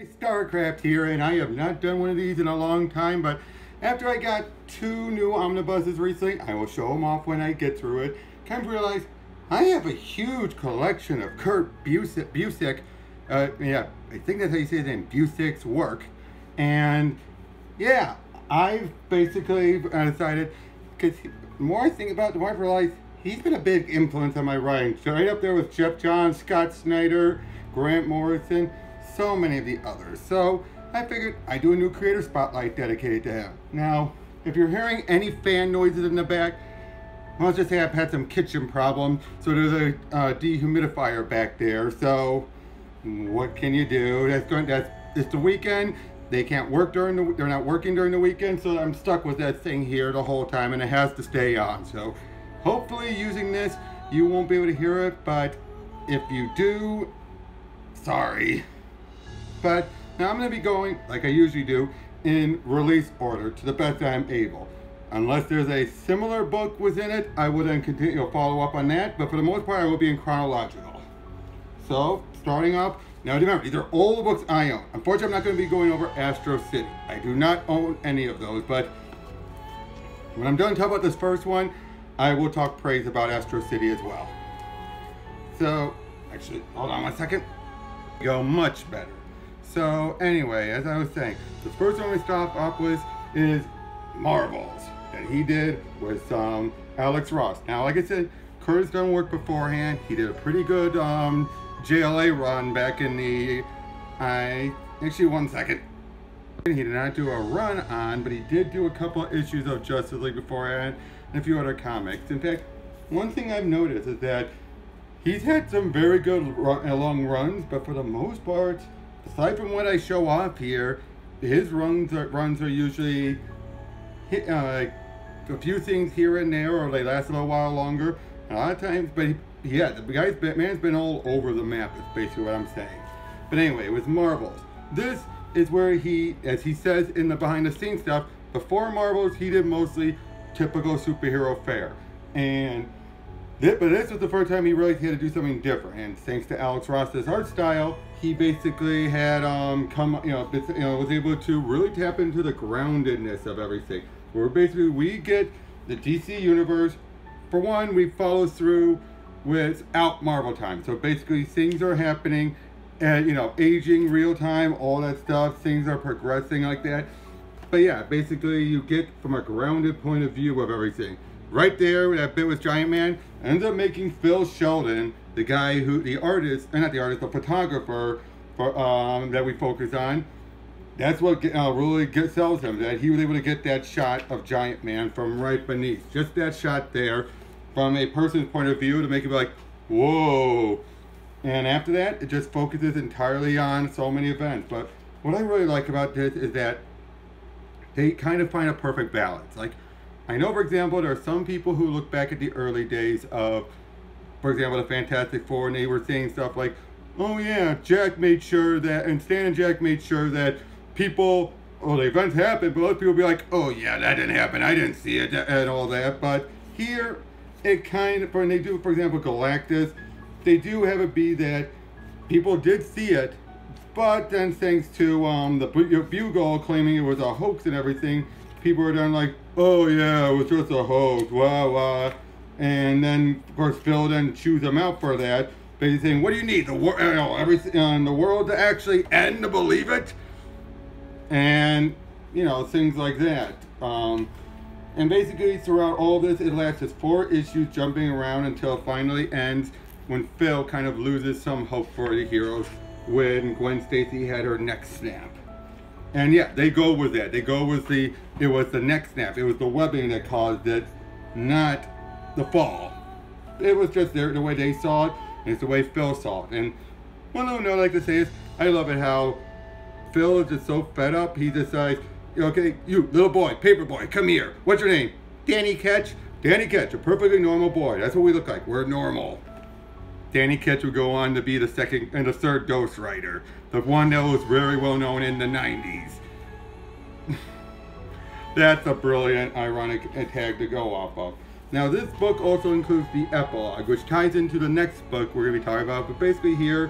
StarCraft here, and I have not done one of these in a long time, but after I got 2 new omnibuses recently, I will show them off when I get through it. Kind of realized I have a huge collection of Kurt Busiek, yeah, I think that's how you say his name, Busiek's work. And yeah, I've basically decided, because the more I think about it, the more I realize he's been a big influence on my writing. Right up there with Jeff Johns, Scott Snyder, Grant Morrison, so many of the others. So I figured I'd do a new creator spotlight dedicated to him. Now, if you're hearing any fan noises in the back, well, let's just say I've had some kitchen problems. So there's a dehumidifier back there. So what can you do? It's the weekend. They can't work they're not working during the weekend. So I'm stuck with that thing here the whole time, and it has to stay on. So hopefully using this, you won't be able to hear it, but if you do, sorry. But now I'm going to be going, like I usually do, in release order to the best I'm able. Unless there's a similar book within it, I will then continue to follow up on that, but for the most part I will be in chronological. So, starting off, now remember, these are all the books I own. Unfortunately, I'm not going to be going over Astro City. I do not own any of those, but when I'm done talking about this first one, I will talk praise about Astro City as well. So, actually, hold on 1 second. Go much better. So anyway, as I was saying, the first one we start off with is Marvels that he did with Alex Ross. Now, like I said, Kurt's done work beforehand. He did a pretty good JLA run back in the, actually 1 second. He did not do a run on, but he did do a couple of issues of Justice League beforehand and a few other comics. In fact, one thing I've noticed is that he's had some very good long runs, but for the most part, aside from what I show off here, his runs are usually a few things here and there, or they last a little while longer. A lot of times, but yeah, the man's been all over the map, is basically what I'm saying. But anyway, with Marvels, this is where he, as he says in the behind the scenes stuff, before Marvels, he did mostly typical superhero fare. But this was the first time he really had to do something different, and thanks to Alex Ross's art style, he basically had was able to really tap into the groundedness of everything. Where basically we get the DC universe. For one, we follow through without Marvel time. So basically things are happening, and aging real time, all that stuff. Things are progressing like that. But yeah, basically you get from a grounded point of view of everything. Right there, that bit with Giant Man ends up making Phil Sheldon, the guy who, the photographer that we focus on. That's what really sells him, that he was able to get that shot of Giant Man from right beneath. Just that shot there, from a person's point of view, to make it be like, whoa. And after that, it just focuses entirely on so many events. But what I really like about this is that they kind of find a perfect balance. Like, I know, for example, there are some people who look back at the early days of, for example, the Fantastic Four, and they were saying stuff like, oh yeah, Jack made sure that, and Stan and Jack made sure that people, well, the events happened, but other people will be like, oh yeah, that didn't happen, I didn't see it, and all that. But here, it kind of, when they do, for example, Galactus, they do have it be that people did see it, but then thanks to the Bugle claiming it was a hoax and everything, people were done like, oh yeah, it was just a hoax, wah wah. And then, of course, Phil then chews them out for that, basically saying, what do you need, everything in the world to actually end to believe it? And, things like that. And basically, throughout all this, it lasts 4 issues jumping around until it finally ends when Phil kind of loses some hope for the heroes when Gwen Stacy had her neck snap. And yeah, they go with that. They go with it was the neck snap. It was the webbing that caused it, not the fall. It was just the way they saw it, and it's the way Phil saw it. And one other note I'd like to say is, I love it how Phil is just so fed up, he decides, okay, you little boy, paper boy, come here. What's your name? Danny Ketch? Danny Ketch, a perfectly normal boy. That's what we look like. We're normal. Danny Ketch would go on to be the second and the third Ghost Rider, the one that was very well known in the 90s. That's a brilliant, ironic tag to go off of. Now, this book also includes the epilogue, which ties into the next book we're going to be talking about. But basically here,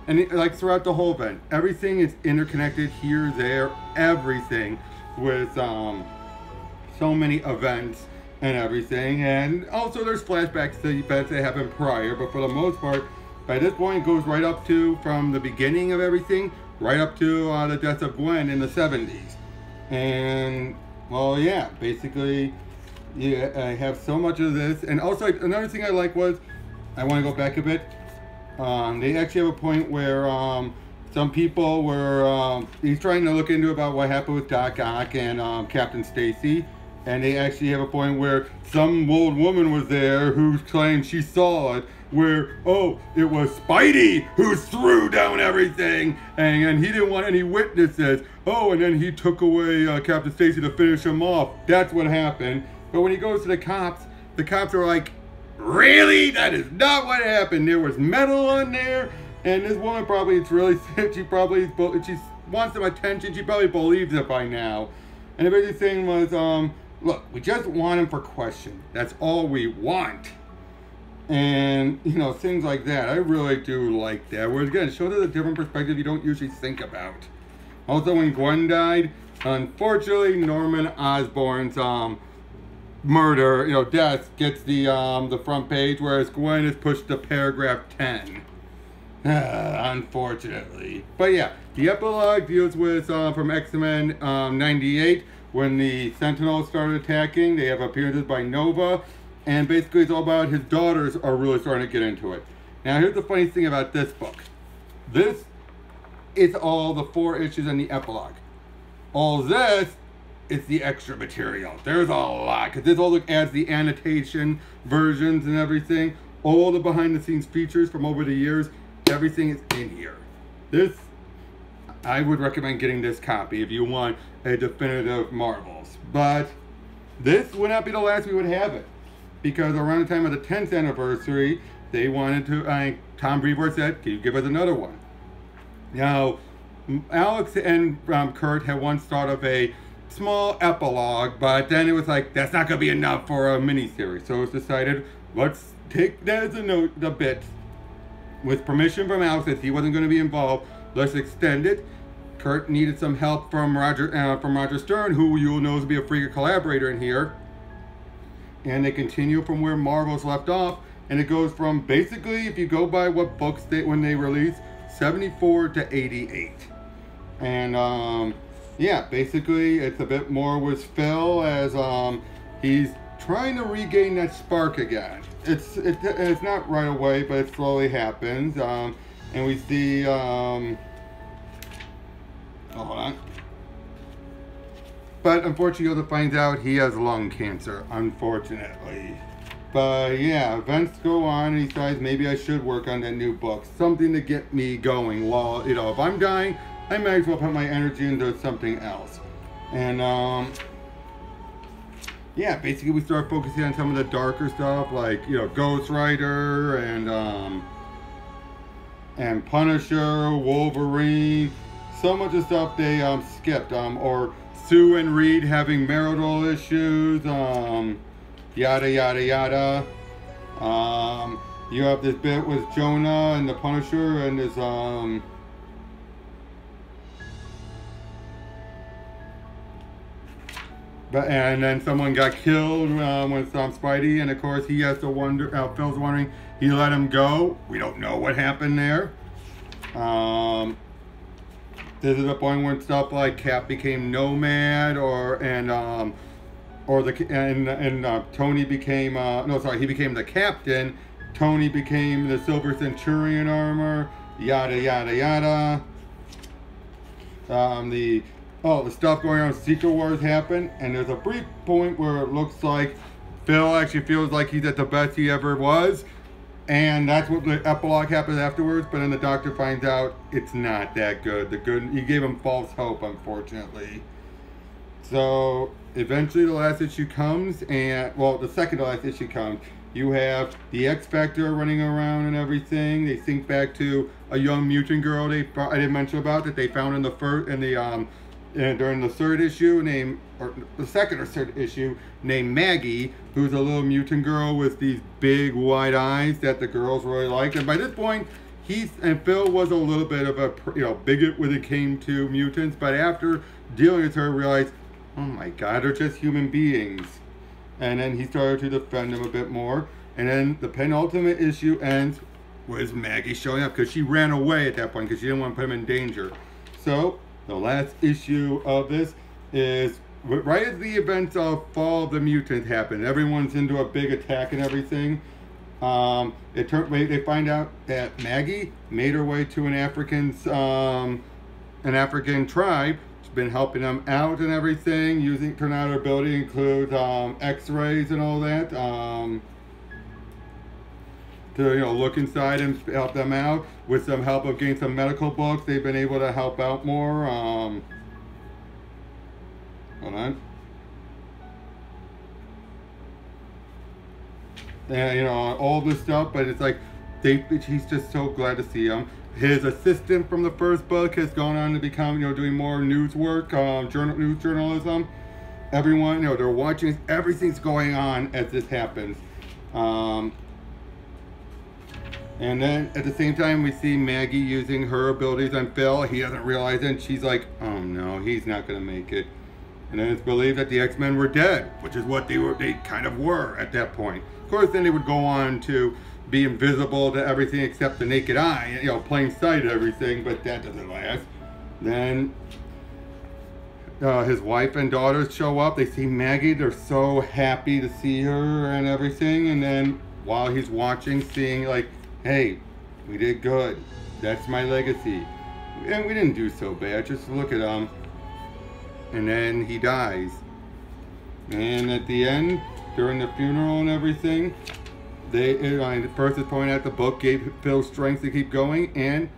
And like throughout the whole event, everything is interconnected here, there, everything with so many events and everything. And also there's flashbacks to events that happened prior, but for the most part, by this point it goes right up to, from the beginning of everything, right up to the death of Gwen in the 70s. And, well, yeah, basically, yeah, I have so much of this. And also, another thing I like was, I want to go back a bit, they actually have a point where some people were, he's trying to look into about what happened with Doc Ock and Captain Stacy. And they actually have a point where some old woman was there who claimed she saw it, where, oh, it was Spidey who threw down everything, and he didn't want any witnesses. Oh, and then he took away Captain Stacy to finish him off. That's what happened. But when he goes to the cops are like, really? That is not what happened. There was metal on there, and this woman probably, it's really, she wants some attention. She probably believes it by now. And the basic thing was, look, we just want him for question. That's all we want. And, you know, things like that. I really do like that. Where, again, it shows us a different perspective you don't usually think about. Also, when Gwen died, unfortunately, Norman Osborn's murder, you know, death, gets the front page, whereas Gwen is pushed to paragraph 10. Unfortunately. But yeah, the epilogue deals with, from X-Men 98, when the Sentinels started attacking. They have appearances by Nova. And basically it's all about his daughters are really starting to get into it. Now here's the funny thing about this book. This is all the 4 issues in the epilogue. All this is the extra material. There's a lot, because this all adds the annotation versions and everything. All the behind the scenes features from over the years. Everything is in here. This, I would recommend getting this copy if you want a definitive Marvels. But this would not be the last we would have it. Because around the time of the 10th anniversary, they wanted to, Tom Brevoort said, can you give us another one? Now, Alex and Kurt had once thought of a small epilogue, but then it was like, that's not going to be enough for a miniseries. So it was decided, let's take that as a bit. With permission from Alex, as he wasn't going to be involved, let's extend it. Kurt needed some help from Roger Stern, who you'll know is to be a freaking collaborator in here. And they continue from where Marvel's left off, and it goes from, basically, if you go by what books when they release, 74 to 88. And yeah, basically it's a bit more with Phil, as he's trying to regain that spark again. It's not right away, but it slowly happens. And we see hold on. But unfortunately, Yoda finds out he has lung cancer, unfortunately. But yeah, events go on, and he decides maybe I should work on that new book. Something to get me going. While, you know, if I'm dying, I might as well put my energy into something else. And, yeah, basically we start focusing on some of the darker stuff, like, you know, Ghost Rider, and Punisher, Wolverine. So much of stuff they, skipped, or Sue and Reed having marital issues, yada yada yada. You have this bit with Jonah and the Punisher and his and then someone got killed with Spidey, and of course he has to wonder. Phil's wondering, he let him go. We don't know what happened there. This is the point when stuff like Cap became Nomad, Tony became he became the Captain. Tony became the Silver Centurion armor. Yada yada yada. The stuff going on with Secret Wars happened, and there's a brief point where it looks like Phil actually feels like he's at the best he ever was. And that's what the epilogue happens afterwards, but then the Doctor finds out it's not that good. He gave him false hope, unfortunately. So eventually the last issue comes, and the second to last issue comes. You have the X-Factor running around and everything. They think back to a young mutant girl I didn't mention about that they found in the during the third issue, the second or third issue, named Maggie, who's a little mutant girl with these big wide eyes that the girls really like. And by this point, and Phil was a little bit of a bigot when it came to mutants, but after dealing with her, realized, oh my God, they're just human beings. And then he started to defend them a bit more. And then the penultimate issue ends with Maggie showing up because she ran away at that point because she didn't want to put him in danger. So the last issue of this is right as the events of Fall of the Mutants happen. Everyone's into a big attack and everything. They find out that Maggie made her way to an African tribe. She's been helping them out and everything, turn out her ability includes X-rays and all that. To look inside and help them out. With some help of getting some medical books, they've been able to help out more. Hold on. And all this stuff, but it's like he's just so glad to see him. His assistant from the first book has gone on to become doing more news work, news journalism. Everyone, they're watching. Everything's going on as this happens. And then at the same time, we see Maggie using her abilities on Phil. He doesn't realize it, and she's like, oh no, he's not going to make it. And then it's believed that the X-Men were dead, which is what they kind of were at that point. Of course, then they would go on to be invisible to everything except the naked eye, plain sight and everything, but that doesn't last. Then his wife and daughters show up. They see Maggie. They're so happy to see her and everything. And then while he's watching, seeing like, hey, we did good. That's my legacy. And we didn't do so bad. Just look at him. And then he dies. And at the end, during the funeral and everything, first is pointing out the book gave Phil strength to keep going, and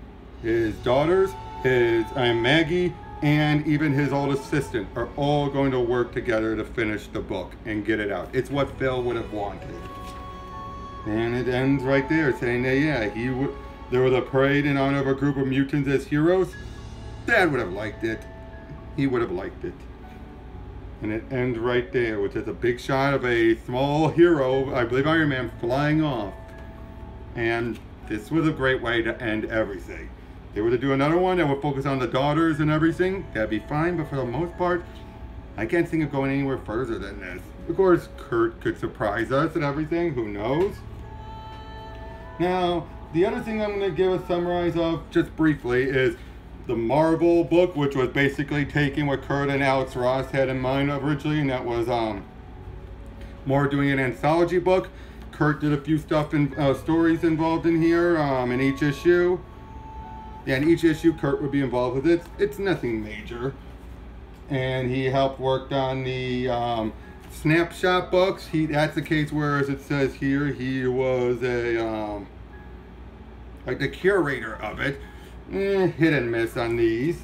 his daughters, Maggie, and even his old assistant are all going to work together to finish the book and get it out. It's what Phil would have wanted. And it ends right there, saying that there was a parade in honor of a group of mutants as heroes. Dad would have liked it. He would have liked it. And it ends right there, which is a big shot of a small hero, I believe Iron Man, flying off. And this was a great way to end everything. If they were to do another one that would focus on the daughters and everything, that'd be fine, but for the most part, I can't think of going anywhere further than this. Of course, Kurt could surprise us and everything, who knows? Now, the other thing I'm going to give a summarize of, just briefly, is the Marvel book, which was basically taking what Kurt and Alex Ross had in mind originally, and that was more doing an anthology book. Kurt did a few stories involved in here in each issue. Yeah, in each issue, Kurt would be involved with it. It's nothing major. And he helped work on the snapshot books. That's the case where, as it says here, he was like the curator of it. Hit and miss on these.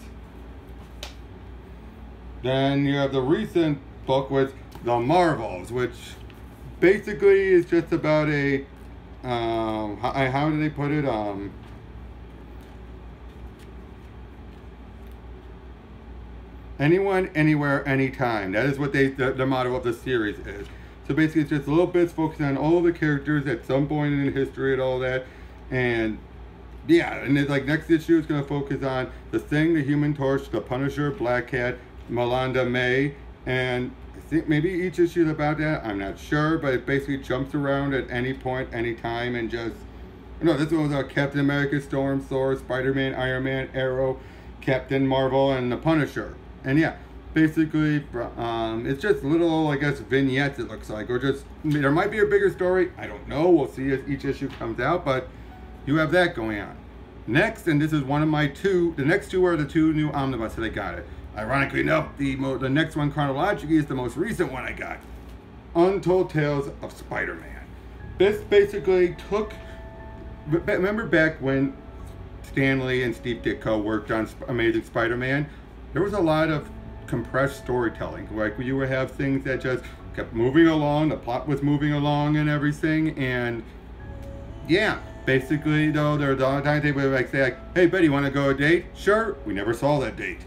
Then you have the recent book with The Marvels, which basically is just about a how do they put it? Anyone, anywhere, anytime. That is what the motto of the series is. So basically, it's just little bits focusing on all the characters at some point in history and all that, and yeah, and it's like next issue is going to focus on the Thing, the Human Torch, the Punisher, Black Cat, Melinda May, and I think maybe each issue is about that. I'm not sure, but it basically jumps around at any point, any time, and just this one was Captain America, Storm, Thor, Spider-Man, Iron Man, Arrow, Captain Marvel, and the Punisher. And yeah, basically, it's just little, I guess, vignettes. It looks like, or just there might be a bigger story. I don't know. We'll see as each issue comes out, but. You have that going on. Next, and this is one of my the next two are the two new omnibus that I got it. Ironically enough, the next one chronologically is the most recent one I got. Untold Tales of Spider-Man. This basically remember back when Stan Lee and Steve Ditko worked on Amazing Spider-Man? There was a lot of compressed storytelling. Like you would have things that just kept moving along, the plot was moving along and everything, and yeah. Basically, though, there are times they would say, hey, Betty, want to go a date? Sure. We never saw that date.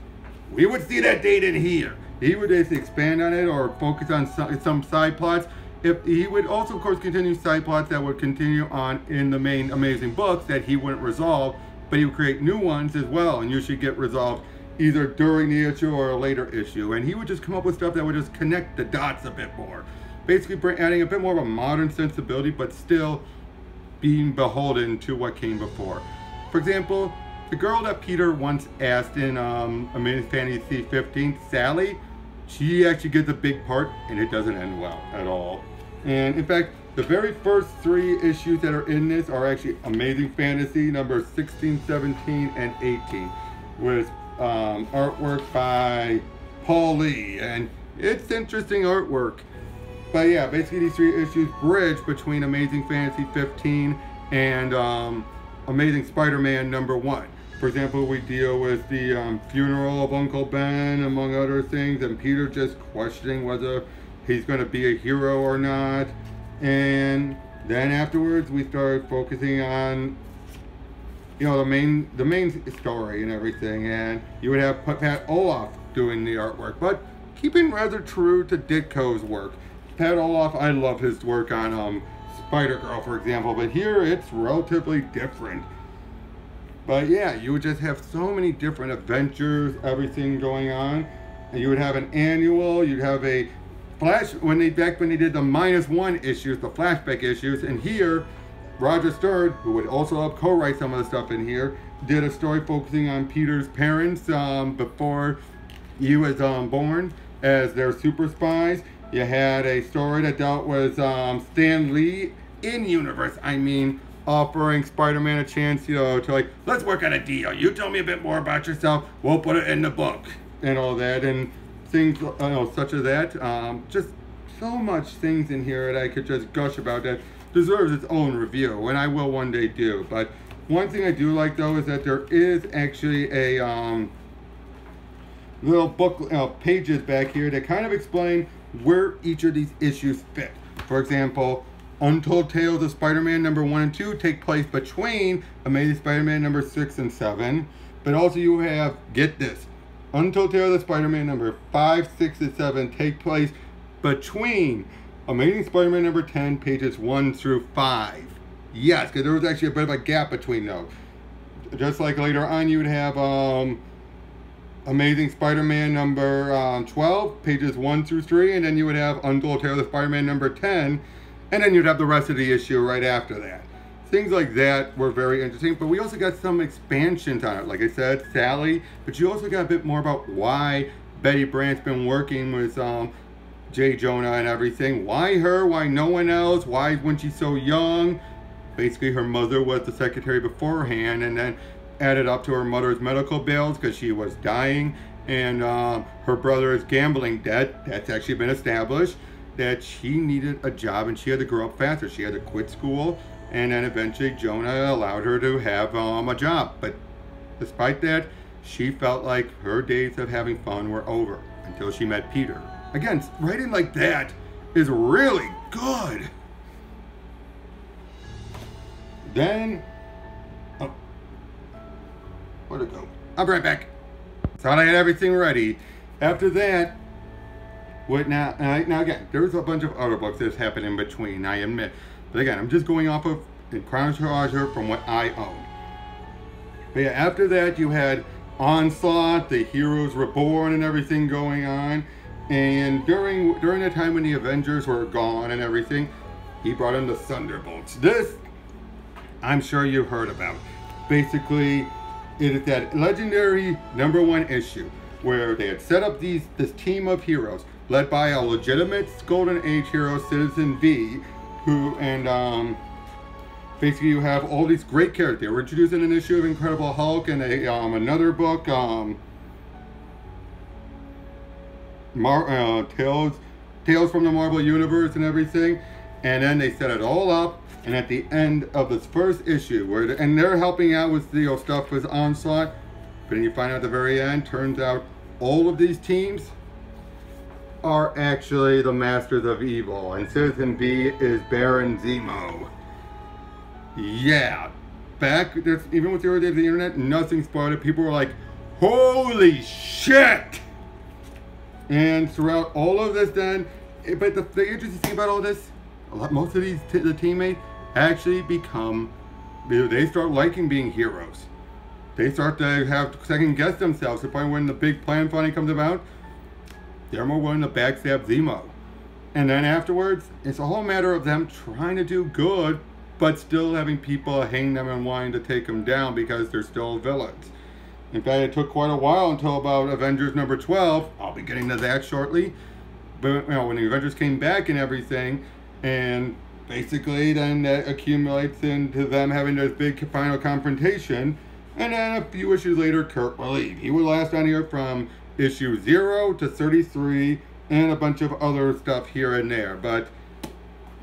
We would see that date in here. He would just expand on it or focus on some side plots. if he would also, of course, continue side plots that would continue on in the main Amazing books that he wouldn't resolve, but he would create new ones as well, and usually get resolved either during the issue or a later issue. And he would just come up with stuff that would just connect the dots a bit more. Basically adding a bit more of a modern sensibility, but still being beholden to what came before. For example, the girl that Peter once asked in Amazing Fantasy 15, Sally, she actually gets a big part, and it doesn't end well at all. And in fact, the very first 3 issues that are in this are actually Amazing Fantasy number 16, 17, and 18, with artwork by Paul Lee, and it's interesting artwork. But yeah, basically these 3 issues bridge between Amazing Fantasy 15 and Amazing Spider-Man number 1. For example, we deal with the funeral of Uncle Ben, among other things, and Peter just questioning whether he's going to be a hero or not. And then afterwards, we start focusing on, you know, the main story and everything. And you would have Pat Olaf doing the artwork, but keeping rather true to Ditko's work. Pat Olaf, I love his work on Spider-Girl, for example, but here it's relatively different. But yeah, you would just have so many different adventures, everything going on. And you would have an annual, you'd have a flash, back when they did the -1 issues, the flashback issues, and here, Roger Stern, who would also help co-write some of the stuff in here, did a story focusing on Peter's parents before he was born as their super spies. You had a story that dealt with Stan Lee in-universe, offering Spider-Man a chance, you know, to like, let's work on a deal. You tell me a bit more about yourself, we'll put it in the book, and all that, and things, you know, such as that. Just so much things in here that I could just gush about that deserves its own review, and I will one day do. But one thing I do like, though, is that there is actually a little book, pages back here that kind of explain where each of these issues fit. For example, Untold Tales of Spider-Man number 1 and 2 take place between Amazing Spider-Man number 6 and 7. But also you have, get this, Untold Tales of Spider-Man number 5, 6, and 7 take place between Amazing Spider-Man number 10, pages 1 through 5. Yes, because there was actually a bit of a gap between those. Just like later on you would have Amazing Spider-Man number 12, pages 1 through 3, and then you would have Untold Tales of Spider-Man number 10, and then you'd have the rest of the issue right after that. Things like that were very interesting, but we also got some expansions on it. Like I said, Sally, but you also got a bit more about why Betty Brant's been working with J. Jonah and everything. Why her? Why no one else? Why when she's so young? Basically, her mother was the secretary beforehand, and then added up to her mother's medical bills because she was dying, and her brother's gambling debt. That's actually been established, that she needed a job and she had to grow up faster. She had to quit school, and then eventually Jonah allowed her to have a job. But despite that, she felt like her days of having fun were over until she met Peter. Again, writing like that is really good. Then, oh, where'd it go? I'll be right back. Thought I had everything ready. After that, now again, there's a bunch of other books that happened in between, I admit. But again, I'm just going off of in chronological order from what I own. But yeah, after that, you had Onslaught, the Heroes Reborn, and everything going on. And during the time when the Avengers were gone and everything, he brought in the Thunderbolts. This, I'm sure you've heard about. Basically, it is that legendary #1 issue where they had set up this team of heroes led by a legitimate Golden Age hero, Citizen V, basically you have all these great characters. They were introduced in an issue of Incredible Hulk and another book, Tales from the Marvel Universe and everything. And then they set it all up, and at the end of this first issue, and they're helping out with the stuff with Onslaught, but then you find out at the very end, turns out all of these teams are actually the Masters of Evil, and Citizen B is Baron Zemo. Yeah, even with the early days of the internet, nothing spoiled it. People were like, holy shit! And throughout all of this then, But the interesting thing about all this, most of these the teammates actually become, they start liking being heroes. They start to have second guess themselves to the point when the big plan finally comes about, they're more willing to backstab Zemo. And then afterwards, it's a whole matter of them trying to do good, but still having people hang them and wanting to take them down because they're still villains. In fact, it took quite a while until about Avengers number 12. I'll be getting to that shortly. But when the Avengers came back and everything, and basically then that accumulates into them having this big final confrontation. And then a few issues later, Kurt will leave. He would last on here from issue 0 to 33 and a bunch of other stuff here and there. But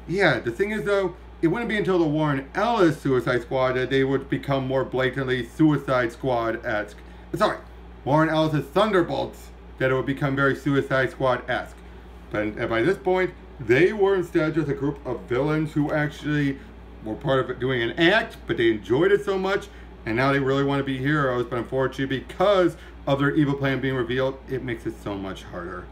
yeah, the thing is though, it wouldn't be until the Warren Ellis Suicide Squad that they would become more blatantly Suicide Squad-esque. Sorry, Warren Ellis' Thunderbolts, that it would become very Suicide Squad-esque. But by this point, they were instead just a group of villains who actually were part of it doing an act, but they enjoyed it so much, and now they really want to be heroes, but unfortunately, because of their evil plan being revealed, it makes it so much harder.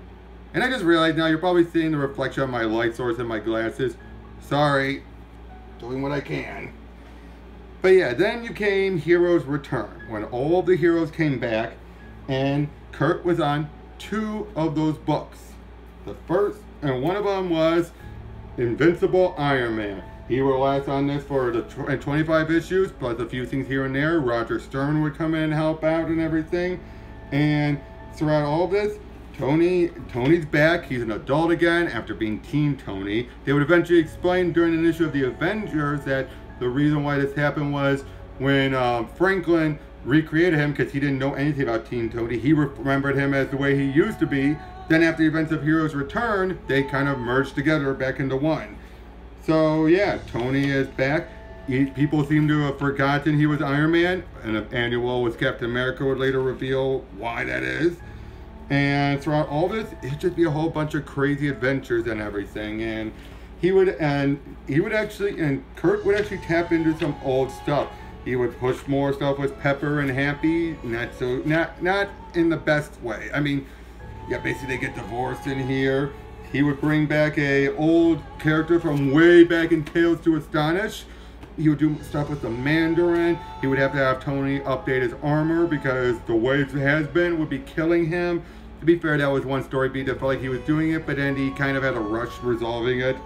And I just realized now, you're probably seeing the reflection of my light source in my glasses. Sorry, doing what I can. But yeah, then you came Heroes Return, when all the heroes came back, and Kurt was on 2 of those books. The first, and one of them was Invincible Iron Man. He will last on this for the 25 issues, plus a few things here and there. Roger Stern would come in and help out and everything. And throughout all of this, Tony's back. He's an adult again after being Teen Tony. They would eventually explain during an issue of the Avengers that the reason why this happened was when Franklin recreated him, because he didn't know anything about Teen Tony. He remembered him as the way he used to be. Then after the events of Heroes Return, they kind of merged together back into one. So yeah, Tony is back. People seem to have forgotten he was Iron Man, and if Annual was Captain America would later reveal why that is. And throughout all this, it'd just be a whole bunch of crazy adventures and everything. And Kurt would actually tap into some old stuff. He would push more stuff with Pepper and Happy, not in the best way. I mean, yeah, basically they get divorced in here. He would bring back a old character from way back in Tales to Astonish. He would do stuff with the Mandarin. He would have to have Tony update his armor because the way it has been would be killing him. To be fair, that was one story beat that felt like he was doing it, but then he kind of had a rush resolving it.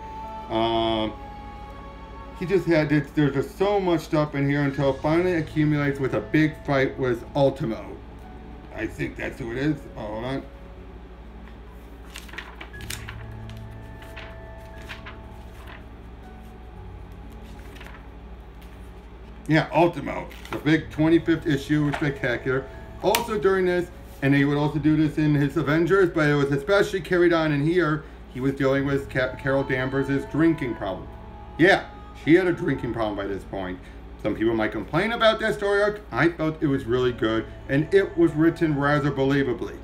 He just had, there's just so much stuff in here until it finally accumulates with a big fight with Ultimo. I think that's who it is. Oh, hold on. Yeah, Ultimo, the big 25th issue was spectacular. Also during this, and he would also do this in his Avengers, but it was especially carried on in here, he was dealing with Carol Danvers' drinking problem. Yeah, she had a drinking problem by this point. Some people might complain about that story arc. I felt it was really good, and it was written rather believably.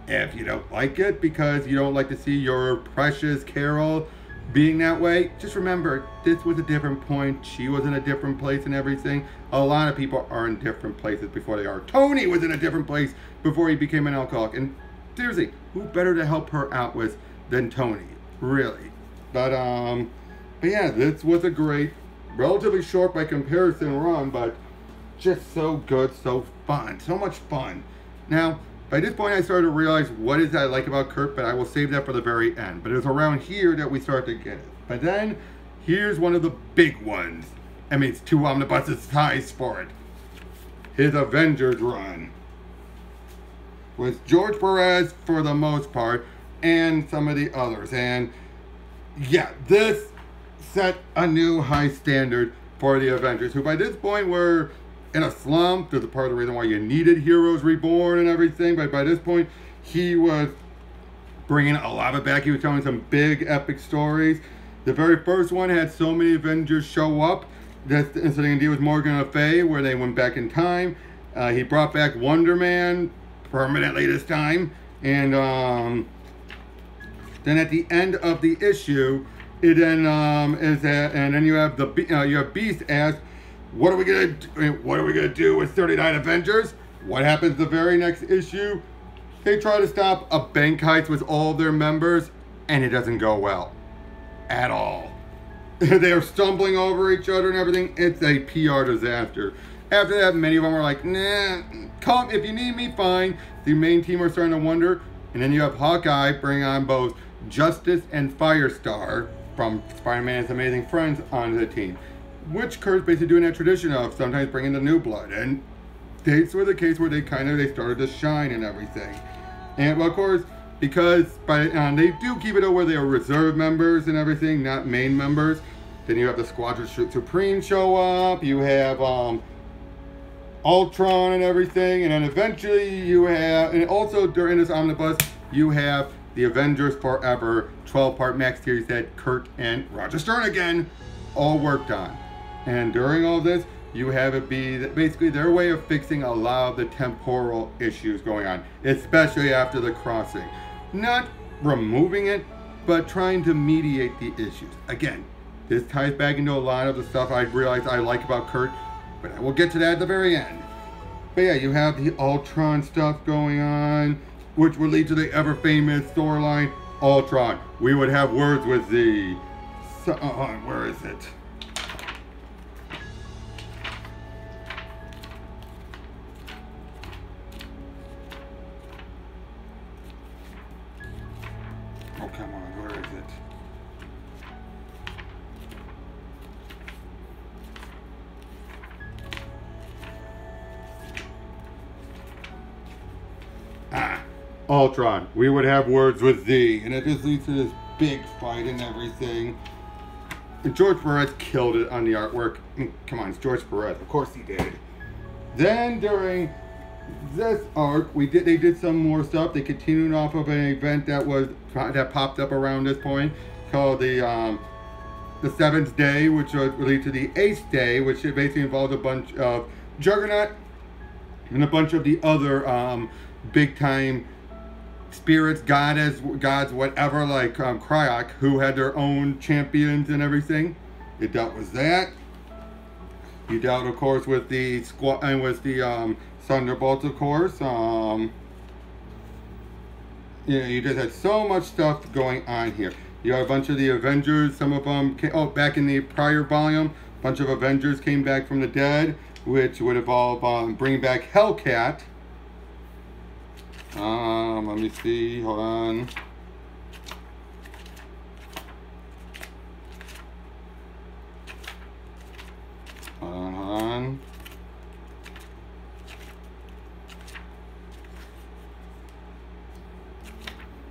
If you don't like it because you don't like to see your precious Carol being that way, just remember, this was a different point. She was in a different place and everything. A lot of people are in different places before they are. Tony was in a different place before he became an alcoholic. And seriously, who better to help her out with than Tony? Really. But yeah, this was a great, relatively short by comparison run, but just so good, so fun. So much fun. Now, by this point, I started to realize what is I like about Kurt, but I will save that for the very end. But it was around here that we start to get it. But then, here's one of the big ones. I mean, it's 2 omnibuses size for it. His Avengers run. With George Perez for the most part, and some of the others. And yeah, this set a new high standard for the Avengers, who by this point were in a slump. There's a part of the reason why you needed Heroes Reborn and everything, but by this point, he was bringing a lot of it back. He was telling some big, epic stories. The very first one had so many Avengers show up. That's the incident deal with Morgan Le Fay, where they went back in time. He brought back Wonder Man permanently this time, and then at the end of the issue, it then and then you have Beast ask, what are we gonna do with 39 Avengers? What happens the very next issue? They try to stop a bank heist with all their members. and it doesn't go well at all. They're stumbling over each other and everything. It's a PR disaster. After that, many of them are like, nah, come, if you need me, fine. The main team are starting to wonder. And then you have Hawkeye bring on both Justice and Firestar from Spider-Man's Amazing Friends onto the team. Which Kurt's basically doing that tradition of sometimes bringing the new blood. And this was the case where they started to shine and everything. And well, of course, because they do keep it where they are reserve members and everything, not main members. Then you have the Squadron Supreme show up. You have Ultron and everything, and then eventually you have, and also during this omnibus, you have the Avengers Forever 12-part max series that Kurt and Roger Stern again all worked on. And during all this, you have it be basically their way of fixing a lot of the temporal issues going on, especially after the crossing. Not removing it, but trying to mediate the issues. Again, this ties back into a lot of the stuff I realized I like about Kurt, but I will get to that at the very end. But yeah, you have the Ultron stuff going on, which will lead to the ever-famous storyline, Ultron. We would have words with the... where is it? Oh, come on, where is it? Ultron, we would have words with thee, and it just leads to this big fight and everything. And George Perez killed it on the artwork. Come on, it's George Perez, of course he did. Then during this arc, they did some more stuff. They continued off of an event that popped up around this point called the Seventh Day, which would lead to the Eighth Day, which basically involved a bunch of Juggernaut and a bunch of the other big time spirits, gods, whatever, like Kryok, who had their own champions and everything. It dealt with that. You dealt, of course, with the Thunderbolts, of course. You just had so much stuff going on here. You have a bunch of the Avengers. Some of them back in the prior volume, a bunch of Avengers came back from the dead, which would involve bringing back Hellcat. Let me see, hold on. Hold on.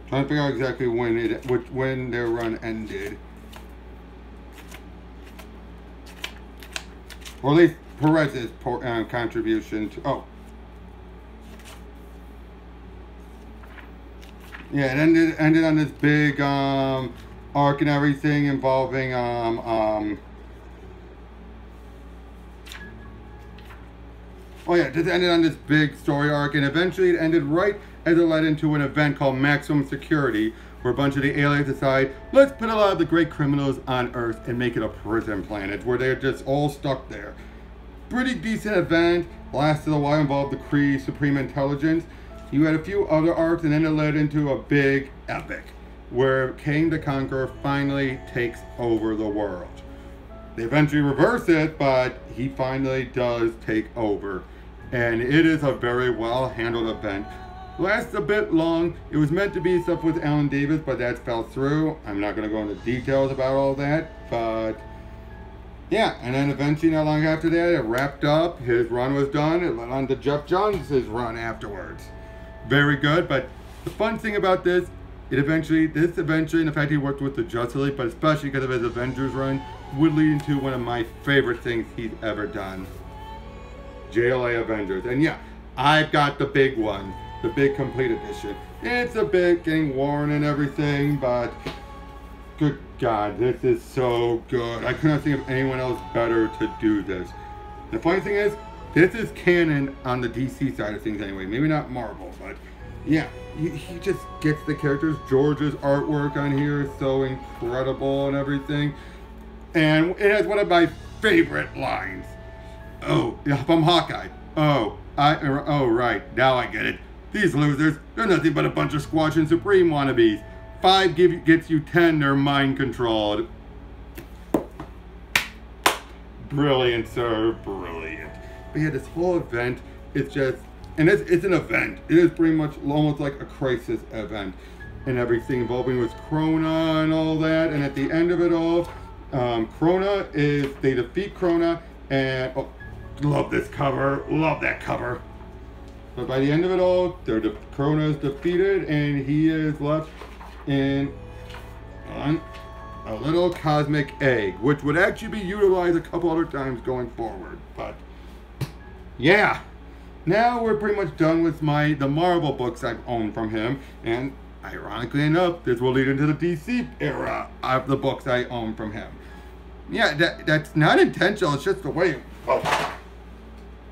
Trying to figure out exactly when their run ended. Or at least Perez's contribution to, yeah, it ended on this big arc and everything involving it just ended on this big story arc, and eventually it ended right as it led into an event called Maximum Security, where a bunch of the aliens decide, let's put a lot of the great criminals on Earth and make it a prison planet where they're just all stuck there. Pretty decent event, lasted a while, involved the Kree Supreme Intelligence. You had a few other arcs, and then it led into a big epic where Kang the Conqueror finally takes over the world. They eventually reverse it, but he finally does take over. And it is a very well handled event. Lasts a bit long. It was meant to be stuff with Alan Davis, but that fell through. I'm not going to go into details about all that, but yeah. And then eventually, not long after that, it wrapped up. His run was done. It led on to Jeff Johns' run afterwards. Very good, but the fun thing about this, and the fact he worked with the Justice League, but especially because of his Avengers run, would lead into one of my favorite things he's ever done. JLA Avengers. And yeah, I've got the big one, the big complete edition. It's a bit getting worn and everything, but good God, this is so good. I couldn't think of anyone else better to do this. The funny thing is, this is canon on the DC side of things anyway. Maybe not Marvel, but yeah, he just gets the characters. George's artwork on here is so incredible and everything. And it has one of my favorite lines. Oh, from Hawkeye. Oh, right, now I get it. These losers, they're nothing but a bunch of Squadron Supreme wannabes. 5 gets you 10, they're mind controlled. Brilliant, sir, brilliant. But yeah, this whole event is just, and it's an event. It is pretty much almost like a crisis event. And everything involving with Krona and all that. And at the end of it all, they defeat Krona, and oh, love this cover, love that cover. But by the end of it all, Krona is defeated, and he is left in a little cosmic egg, which would actually be utilized a couple other times going forward. But yeah, now we're pretty much done with the Marvel books I've owned from him, and ironically enough, this will lead into the DC era of the books I own from him. Yeah, that's not intentional. It's just the way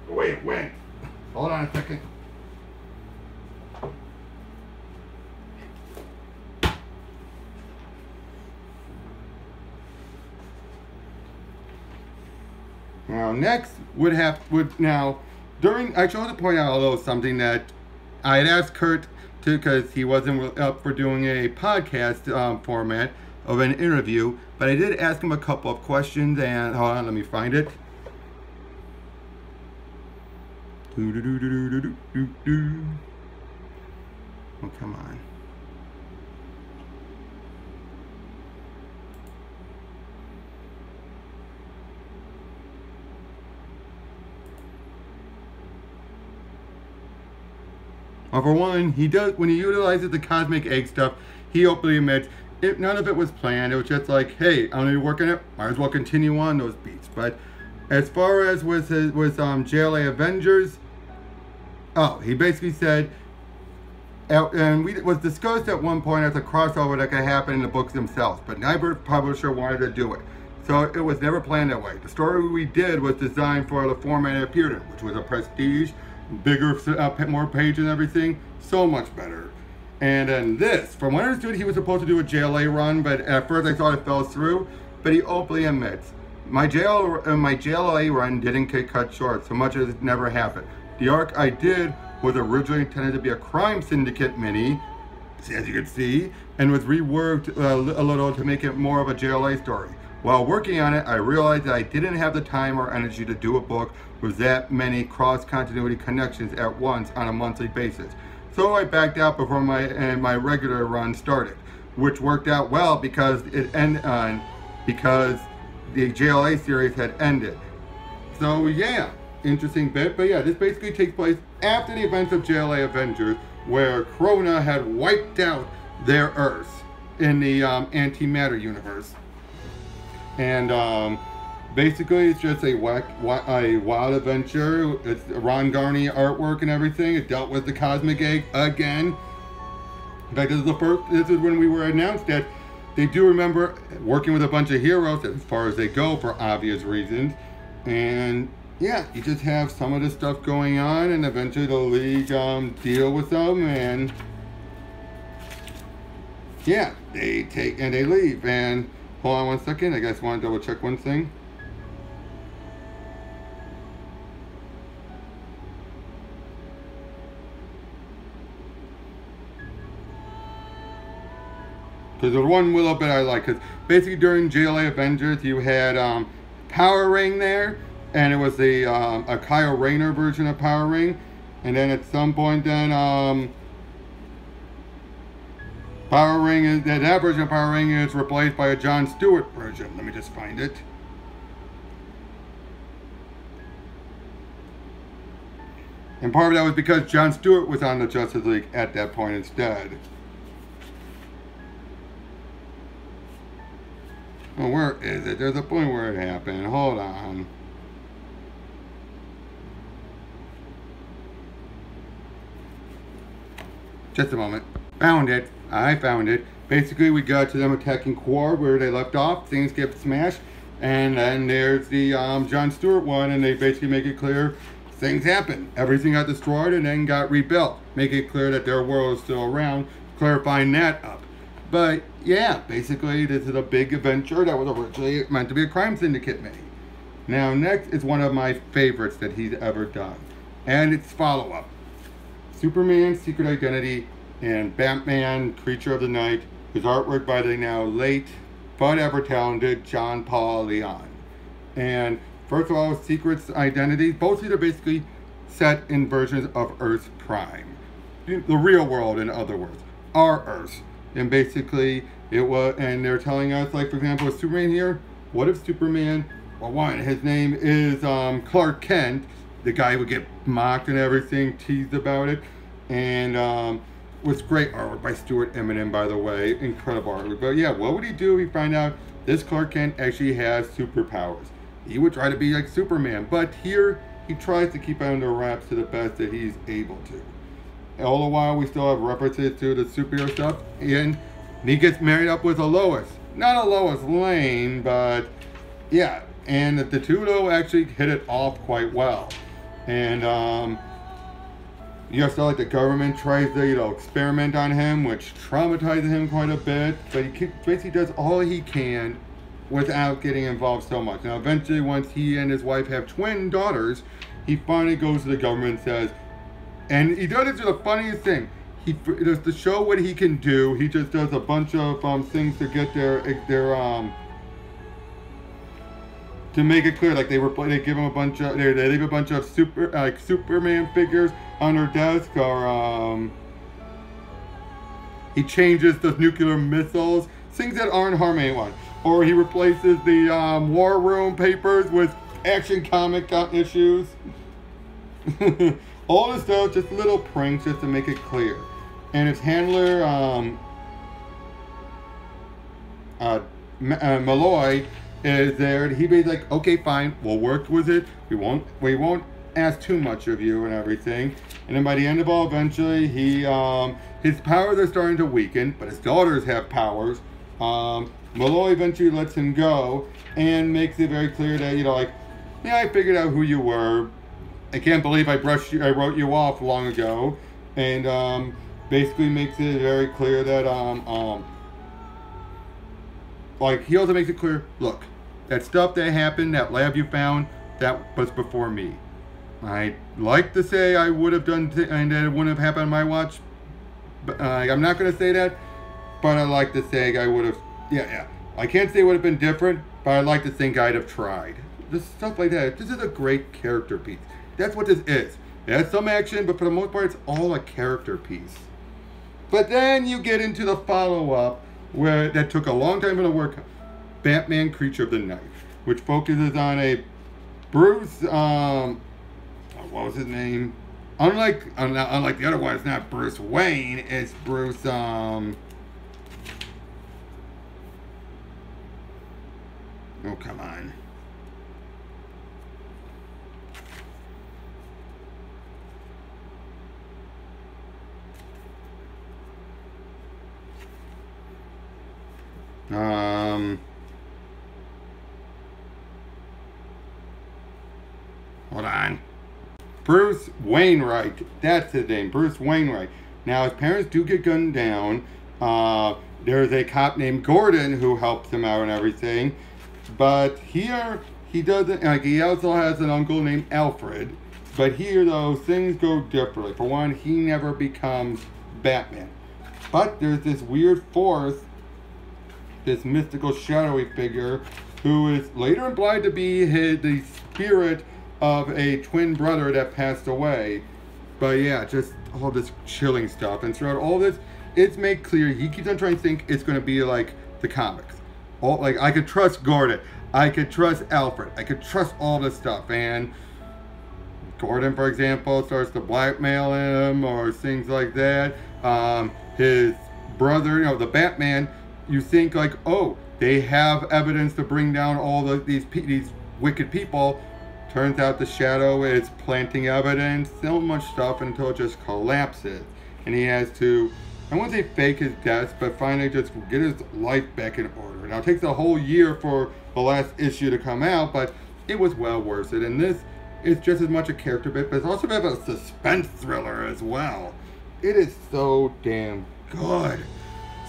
it went. Hold on a second. Now next I chose to point out a little something that I had asked Kurt to, because he wasn't up for doing a podcast format of an interview, but I did ask him a couple of questions, and hold on, let me find it. Oh, come on. Well, for one, when he utilizes the cosmic egg stuff, he openly admits none of it was planned. It was just like, hey, I'm gonna be working it. Might as well continue on those beats. But as far as with JLA Avengers, he basically said, and it was discussed at one point as a crossover that could happen in the books themselves, but neither publisher wanted to do it. So it was never planned that way. The story we did was designed for the format it appeared in, which was a prestige, bigger, more pages and everything, so much better. And then this, from what I understood, he was supposed to do a JLA run, but at first I thought it fell through, but he openly admits, my JLA run didn't get cut short, so much as it never happened. The arc I did was originally intended to be a crime syndicate mini, as you can see, and was reworked a little to make it more of a JLA story. While working on it, I realized that I didn't have the time or energy to do a book with that many cross-continuity connections at once on a monthly basis. So I backed out before my regular run started, which worked out well because because the JLA series had ended. So yeah, interesting bit, but yeah, this basically takes place after the events of JLA Avengers, where Krona had wiped out their Earth in the antimatter universe. And basically it's just a wild adventure. It's Ron Garney artwork and everything. It dealt with the cosmic egg again. In fact, this is when we were announced that they do remember working with a bunch of heroes as far as they go for obvious reasons. And yeah, you just have some of this stuff going on, and eventually the League deal with them, and yeah, they leave. And hold on one second, I guess I want to double check one thing. Because there's one little bit I like, because basically during JLA Avengers you had Power Ring there, and it was a Kyle Rayner version of Power Ring, and then at some point then Power Ring is that version of Power Ring is replaced by a John Stewart version. Let me just find it. And part of that was because John Stewart was on the Justice League at that point instead. Oh, where is it? There's a point where it happened. Hold on. Just a moment. Found it. I found it. Basically, we got to them attacking Quar where they left off. Things get smashed. And then there's the John Stewart one, and they basically make it clear things happen. Everything got destroyed and then got rebuilt. Make it clear that their world is still around. Clarifying that up. But yeah, basically this is a big adventure that was originally meant to be a crime syndicate mini. Now next is one of my favorites that he's ever done. And it's follow-up. Superman Secret Identity and Batman Creature of the Night His artwork by the now late but ever talented John Paul Leon. And first of all, Secret's identity, both of these are basically set in versions of Earth Prime. The real world, in other words. Our Earth. And basically, it was, and they're telling us, like, for example, with Superman here, what if Superman, well, one, his name is Clark Kent, the guy who would get mocked and everything, teased about it, and was great artwork by Stuart Eminem, by the way, incredible artwork. But yeah, what would he do if he find out this Clark Kent actually has superpowers? He would try to be like Superman, but here he tries to keep it under wraps to the best that he's able to. All the while, we still have references to the superhero stuff, and he gets married up with a Lois. Not a Lois Lane, but yeah, and the two though actually hit it off quite well. And you also like the government tries to, experiment on him, which traumatizes him quite a bit, but he basically does all he can without getting involved so much. Now, eventually, once he and his wife have twin daughters, he finally goes to the government and says, and he does it to the funniest thing. He does to show what he can do. He just does a bunch of things to get their to make it clear, like they give him a bunch of, they leave a bunch of Superman figures on their desk, or he changes the nuclear missiles, things that aren't harming anyone, or he replaces the War Room papers with Action Comic issues. All this stuff, just little pranks, just to make it clear. And his handler, Malloy, is there, and he be like, okay, fine, we'll work with it. We won't ask too much of you and everything. And then by the end of all, eventually, his powers are starting to weaken, but his daughters have powers. Malloy eventually lets him go and makes it very clear that, yeah, I figured out who you were. I can't believe I wrote you off long ago. And basically makes it very clear that he also makes it clear, look, that stuff that happened, that lab you found, that was before me. I'd like to say I would have done, and that it wouldn't have happened on my watch. But I'm not going to say that, but I like to say I would have, yeah. I can't say it would have been different, but I'd like to think I'd have tried. Just stuff like that. This is a great character piece. That's what this is. It has some action, but for the most part, it's all a character piece. But then you get into the follow-up, where that took a long time to work, Batman Creature of the Night, which focuses on a Bruce, what was his name? Unlike the other one, it's not Bruce Wayne, it's Bruce, oh, come on. Hold on. Bruce Wainwright. That's his name. Bruce Wainwright. Now, his parents do get gunned down. There's a cop named Gordon who helps him out and everything. But here, he doesn't, he also has an uncle named Alfred. But here, though, things go differently. For one, he never becomes Batman. But there's this weird force, this mystical shadowy figure, who is later implied to be the spirit of a twin brother that passed away. But yeah, just all this chilling stuff. And throughout all this, it's made clear, he keeps on trying to think it's going to be like the comics. I could trust Gordon, I could trust Alfred, I could trust all this stuff. And Gordon, for example, starts to blackmail him or things like that. His brother, the Batman, you think like, oh, they have evidence to bring down all these wicked people. Turns out the Shadow is planting evidence, so much stuff until it just collapses. And he has to, I won't say fake his death, but finally just get his life back in order. Now it takes a whole year for the last issue to come out, but it was well worth it. And this is just as much a character bit, but it's also a bit of a suspense thriller as well. It is so damn good.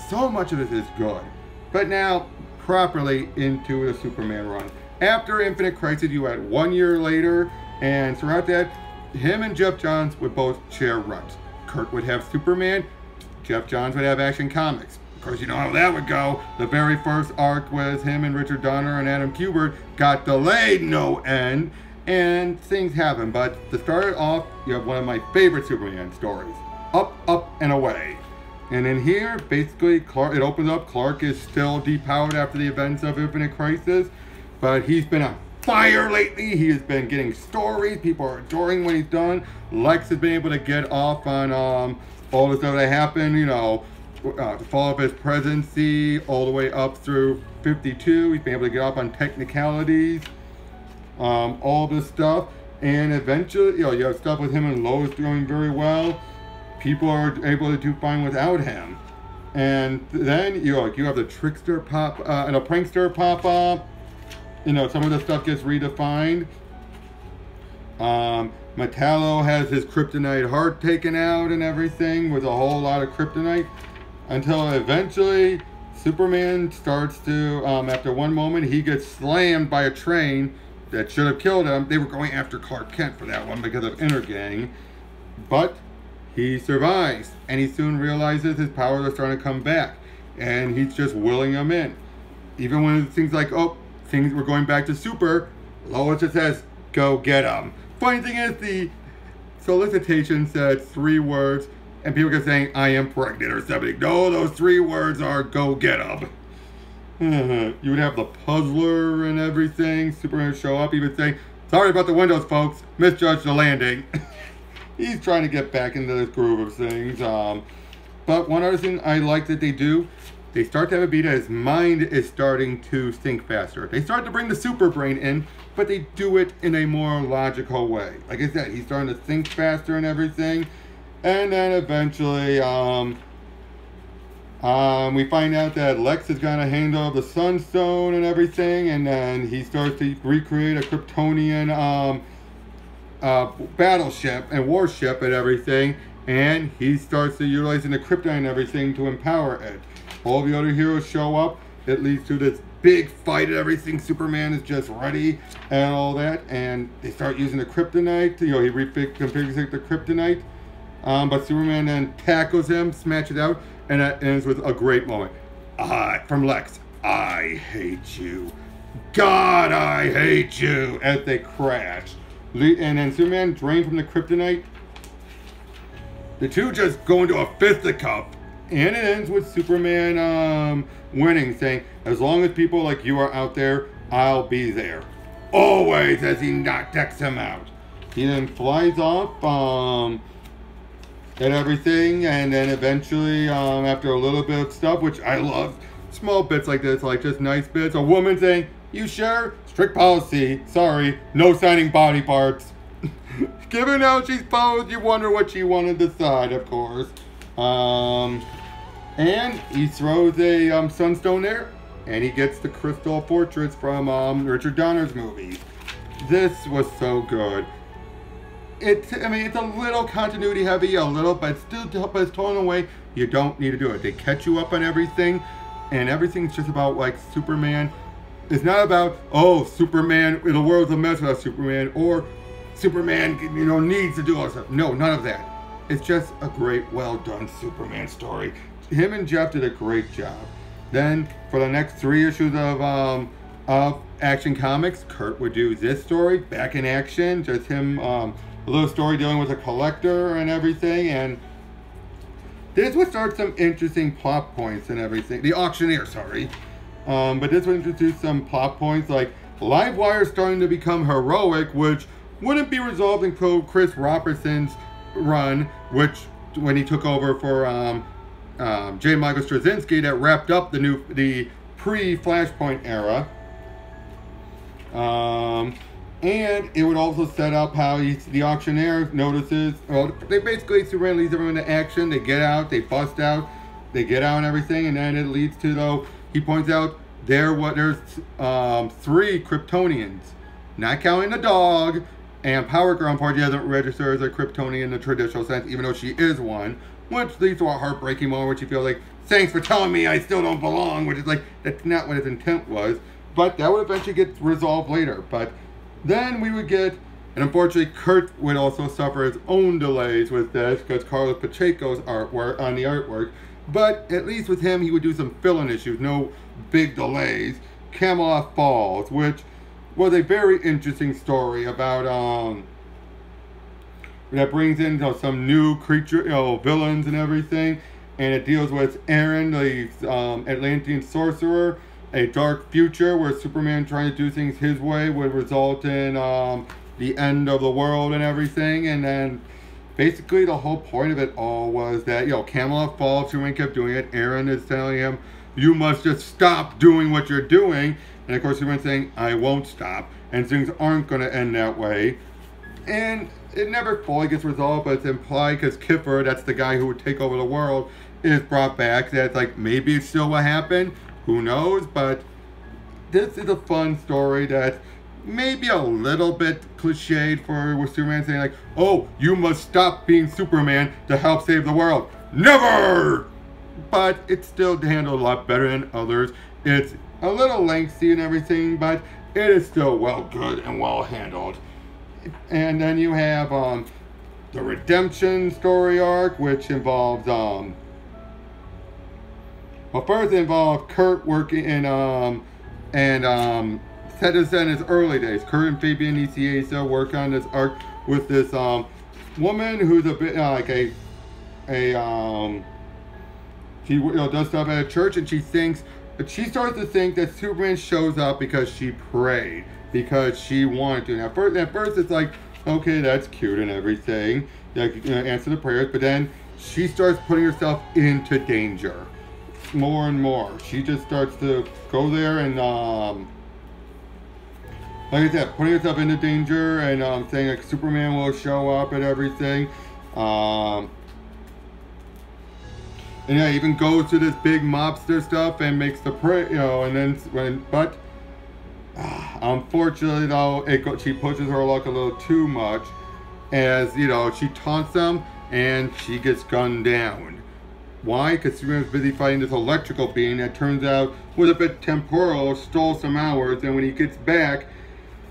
So much of this is good. But now, properly into the Superman run. After Infinite Crisis, you had 1 year later, and throughout that, him and Jeff Johns would both share runs. Kurt would have Superman, Jeff Johns would have Action Comics. Of course, you know how that would go. The very first arc was him and Richard Donner and Adam Kubert got delayed no end, and things happen. But to start it off, you have one of my favorite Superman stories, Up, Up, and Away. And in here, basically, Clark, it opens up. Clark is still depowered after the events of Infinite Crisis, but he's been on fire lately. He has been getting stories. People are adoring what he's done. Lex has been able to get off on all the stuff that happened, you know, the fall of his presidency, all the way up through 52. He's been able to get off on technicalities, all this stuff. And eventually, you know, you have stuff with him and Lois doing very well. People are able to do fine without him. And then, you know, you have the trickster pop, and a prankster pop up. You know, some of the stuff gets redefined. Metallo has his kryptonite heart taken out and everything with a whole lot of kryptonite. Until eventually, Superman starts to, after one moment, he gets slammed by a train that should have killed him. They were going after Clark Kent for that one because of Intergang. But he survives, and he soon realizes his powers are starting to come back. And he's just willing them in. Even when things like, oh, things were going back to Super, Lois just says, go get him. Funny thing is, the solicitation said 3 words, and people kept saying, I am pregnant or something. No, those 3 words are, go get him. You would have the puzzler and everything. Superman would show up. He would say, sorry about the windows, folks. Misjudged the landing. He's trying to get back into this groove of things. But one other thing I like that they do, they start to have a beat as his mind is starting to think faster. They start to bring the super brain in, but they do it in a more logical way. Like I said, he's starting to think faster and everything. And then eventually, we find out that Lex is going to handle the Sunstone and everything. And then he starts to recreate a Kryptonian battleship and warship and everything. And he starts to utilizing the kryptonite and everything to empower it. All the other heroes show up. It leads to this big fight and everything. Superman is just ready and all that. And they start using the kryptonite. You know, he configures the kryptonite. But Superman then tackles him, smashes it out, and that ends with a great moment. From Lex, I hate you. God, I hate you. As they crash. And then Superman drained from the kryptonite. The two just go into a fisticuff. And it ends with Superman winning, saying, as long as people like you are out there, I'll be there. Always, as he decks him out. He then flies off and everything, and then eventually, after a little bit of stuff, which I love, small bits like this, like just nice bits. A woman saying, you sure? Strict policy. Sorry, no signing body parts. Given how she's posed, you wonder what she wanted to decide, of course. And he throws a Sunstone there, and he gets the Crystal Fortress from Richard Donner's movies. This was so good. It's a little continuity heavy, a little, but it's torn away. You don't need to do it. They catch you up on everything, and everything's just about like Superman. It's not about, oh, Superman, the world's a mess without Superman, or Superman, you know, needs to do all this stuff. No, none of that. It's just a great, well done Superman story. Him and Jeff did a great job. Then for the next 3 issues of Action Comics, Kurt would do this story, Back in Action, just him, a little story dealing with a collector and everything, and this would start some interesting plot points and everything. The Auctioneer, sorry. But this would introduce some plot points like Livewire starting to become heroic, which wouldn't be resolved until Chris Robertson's run, which when he took over for J. Michael Straczynski, that wrapped up the pre-Flashpoint era. And it would also set up how the Auctioneer notices, well, they basically Superman leads everyone to action. They get out, they bust out, they get out and everything, and then it leads to, though, he points out there's 3 Kryptonians, not counting the dog, and Power Girl, unfortunately, doesn't register as a Kryptonian in the traditional sense, even though she is one, which leads to a heartbreaking moment where she feels like, thanks for telling me I still don't belong, which is like, that's not what his intent was. But that would eventually get resolved later. But then we would get, and unfortunately, Kurt would also suffer his own delays with this, because Carlos Pacheco's artwork, on the artwork. But at least with him, he would do some fill-in issues, no big delays. Camelot Falls, which was a very interesting story about that brings in some new creature, villains and everything, and it deals with Aaron, the Atlantean sorcerer, a dark future where Superman trying to do things his way would result in the end of the world and everything, and then basically the whole point of it all was that Camelot Falls, Superman kept doing it. Aaron is telling him, "You must just stop doing what you're doing," and of course Superman's saying, "I won't stop," and things aren't going to end that way, and it never fully gets resolved, but it's implied because Kiffer, that's the guy who would take over the world, is brought back. That's like, maybe it's still what happened. Who knows? But this is a fun story that maybe a little bit cliched for with Superman saying like, "Oh, you must stop being Superman to help save the world." Never! But it's still handled a lot better than others. It's a little lengthy and everything, but it is still well good and well handled. And then you have the Redemption story arc, which involves first it involved Kurt working in set this in his early days. Kurt and Fabian Nicieza work on this arc with this woman who's a bit like she does stuff at a church, and she starts to think that Superman shows up because she prayed, because she wanted to. Now, at first it's like, okay, that's cute and everything, like, answer the prayers, but then she starts putting herself into danger more and more. She just starts to go there and like I said, putting herself into danger and saying like Superman will show up and everything. And yeah, even goes to this big mobster stuff and makes the and then unfortunately though, she pushes her luck a little too much, as she taunts them and she gets gunned down. Why? Because Superman's busy fighting this electrical being that turns out was a bit temporal, stole some hours, and when he gets back,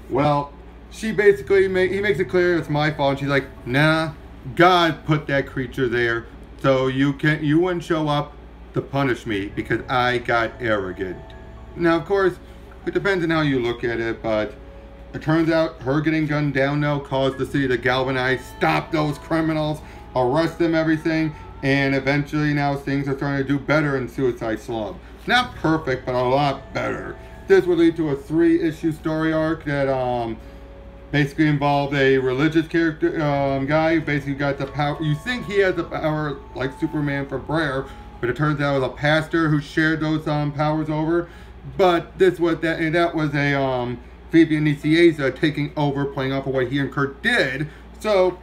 well, she basically he makes it clear it's my fault, and she's like, "Nah, God put that creature there, so you wouldn't show up to punish me because I got arrogant." Now, of course, it depends on how you look at it, but it turns out her getting gunned down now caused the city to galvanize, stop those criminals, arrest them, everything, and eventually now things are starting to do better in Suicide Slum. Not perfect, but a lot better. This would lead to a 3-issue story arc that basically involved a religious character guy who basically got the power. You think he has the power like Superman from Brer, but it turns out it was a pastor who shared those powers over. But that was a Fabian Nicieza taking over, playing off of what he and Kurt did. So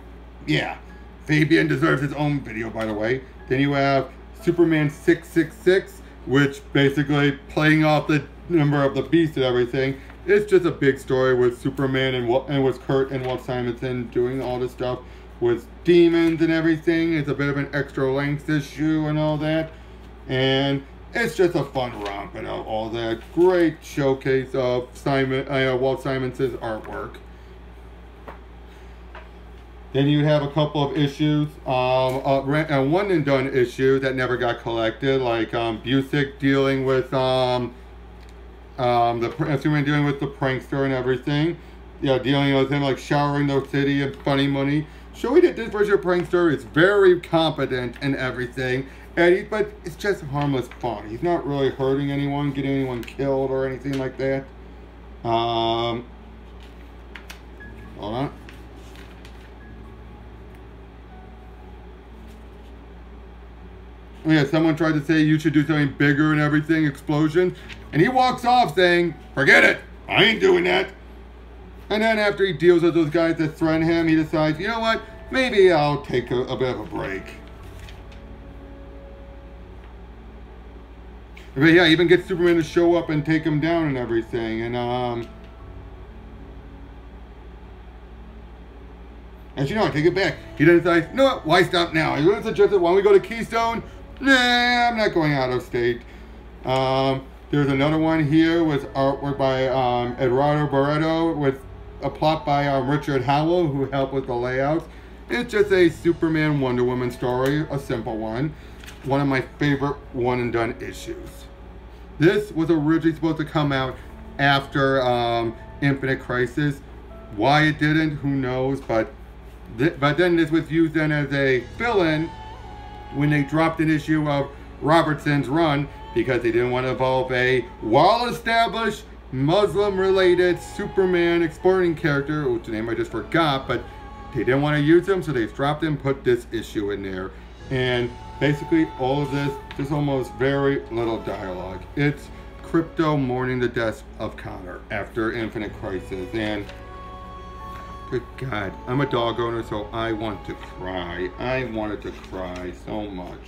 yeah, Fabian deserves his own video, by the way. Then you have Superman 666, which basically playing off the number of the beast and everything. It's just a big story with Superman and with Kurt and Walt Simonson doing all this stuff with demons and everything. It's a bit of an extra length issue and all that, and it's just a fun romp and all that. Great showcase of Walt Simonson's artwork. Then you'd have a couple of issues, a one and done issue that never got collected, like Busiek dealing with Superman dealing with the prankster and everything. Dealing with him like showering the city and funny money. Showing that this version of prankster is very competent and everything, but it's just harmless fun. He's not really hurting anyone, getting anyone killed or anything like that. Hold on. Yeah, someone tried to say you should do something bigger and everything, explosion. And he walks off saying, "Forget it, I ain't doing that." And then after he deals with those guys that threaten him, he decides, you know what, maybe I'll take a bit of a break. But yeah, even gets Superman to show up and take him down and everything. And you know, I take it back. He then decides, you know what, why stop now? He really suggested, why don't we go to Keystone? Nah, I'm not going out of state. There's another one here with artwork by Eduardo Barreto with a plot by Richard Howell, who helped with the layouts. It's just a Superman Wonder Woman story, a simple one. one of my favorite one and done issues. This was originally supposed to come out after Infinite Crisis. Why it didn't, who knows, but then this was used then as a fill-in when they dropped an issue of Robertson's run because they didn't want to involve a well-established Muslim-related Superman exploring character, whose name I just forgot, but they didn't want to use him, so they dropped him, put this issue in there. And basically all of this, there's almost very little dialogue. It's Crypto mourning the death of Connor after Infinite Crisis, and good God, I'm a dog owner, so I want to cry. I wanted to cry so much.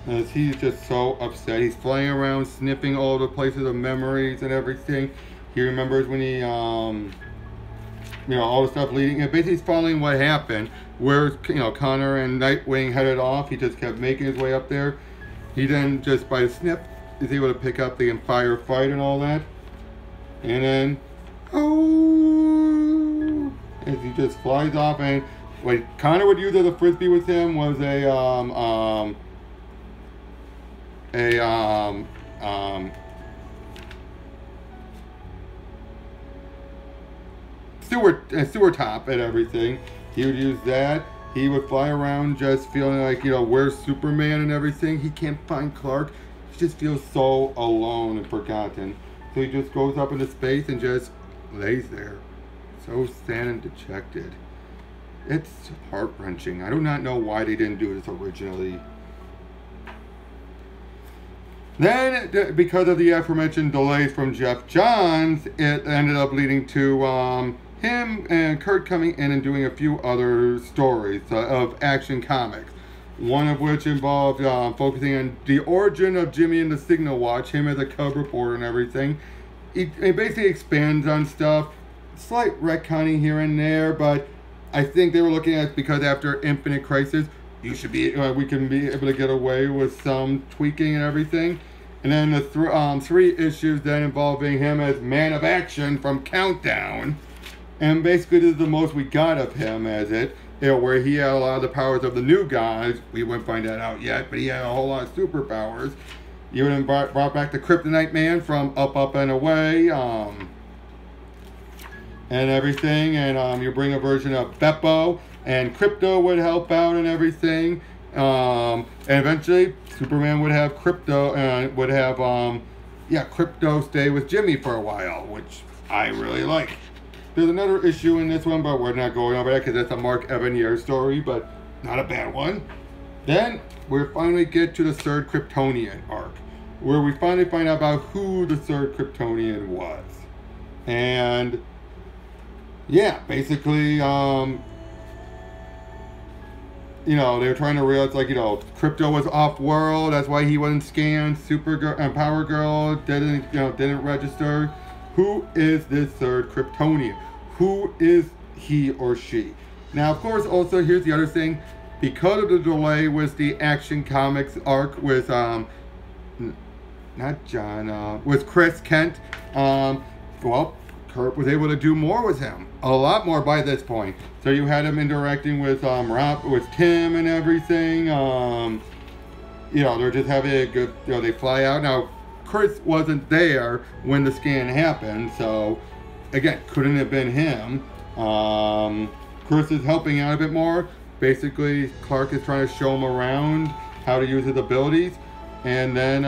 As he's just so upset. He's flying around, sniffing all the places of memories and everything. He remembers when he, all the stuff leading, and basically he's following what happened. Where, Connor and Nightwing headed off. He just kept making his way up there. He then, just by a sniff, is able to pick up the entire fight and all that. And then, as he just flies off, and what Connor would use as a frisbee with him was a sewer top and everything. He would use that. He would fly around just feeling like, where's Superman and everything. He can't find Clark. He just feels so alone and forgotten. So he just goes up into space and just lays there. So sad and dejected. It's heart-wrenching. I do not know why they didn't do this originally. Then, because of the aforementioned delays from Jeff Johns, it ended up leading to him and Kurt coming in and doing a few other stories of Action Comics. One of which involved focusing on the origin of Jimmy and the Signal Watch, him as a cub reporter and everything. It basically expands on stuff. Slight retconning here and there, but I think they were looking at it because after Infinite Crisis, we can be able to get away with some tweaking and everything. And then the 3 issues then involving him as Man of Action from Countdown. And basically this is the most we got of him as it, where he had a lot of the powers of the new guys. We wouldn't find that out yet, but he had a whole lot of superpowers. You would have brought back the Kryptonite Man from Up, Up, and Away, and everything. And you bring a version of Beppo, and Crypto would help out and everything. And eventually Superman would have Crypto, and would have Crypto stay with Jimmy for a while, which I really like. There's another issue in this one, but we're not going over that because that's a Mark Evanier story, but not a bad one. Then we finally get to the third Kryptonian arc, where we finally find out about who the third Kryptonian was. And yeah, basically, they were trying to realize, Crypto was off-world, that's why he wasn't scanned. Supergirl and Power Girl didn't register. Who is this third Kryptonian? Who is he or she? Now, of course, also here's the other thing. Because of the delay with the Action Comics arc with with Chris Kent, Kurt was able to do more with him, a lot more by this point. So you had him interacting with with Tim and everything. They're just having a good. They fly out now. Chris wasn't there when the scan happened, so again, couldn't have been him. Chris is helping out a bit more. Basically, Clark is trying to show him around how to use his abilities, and then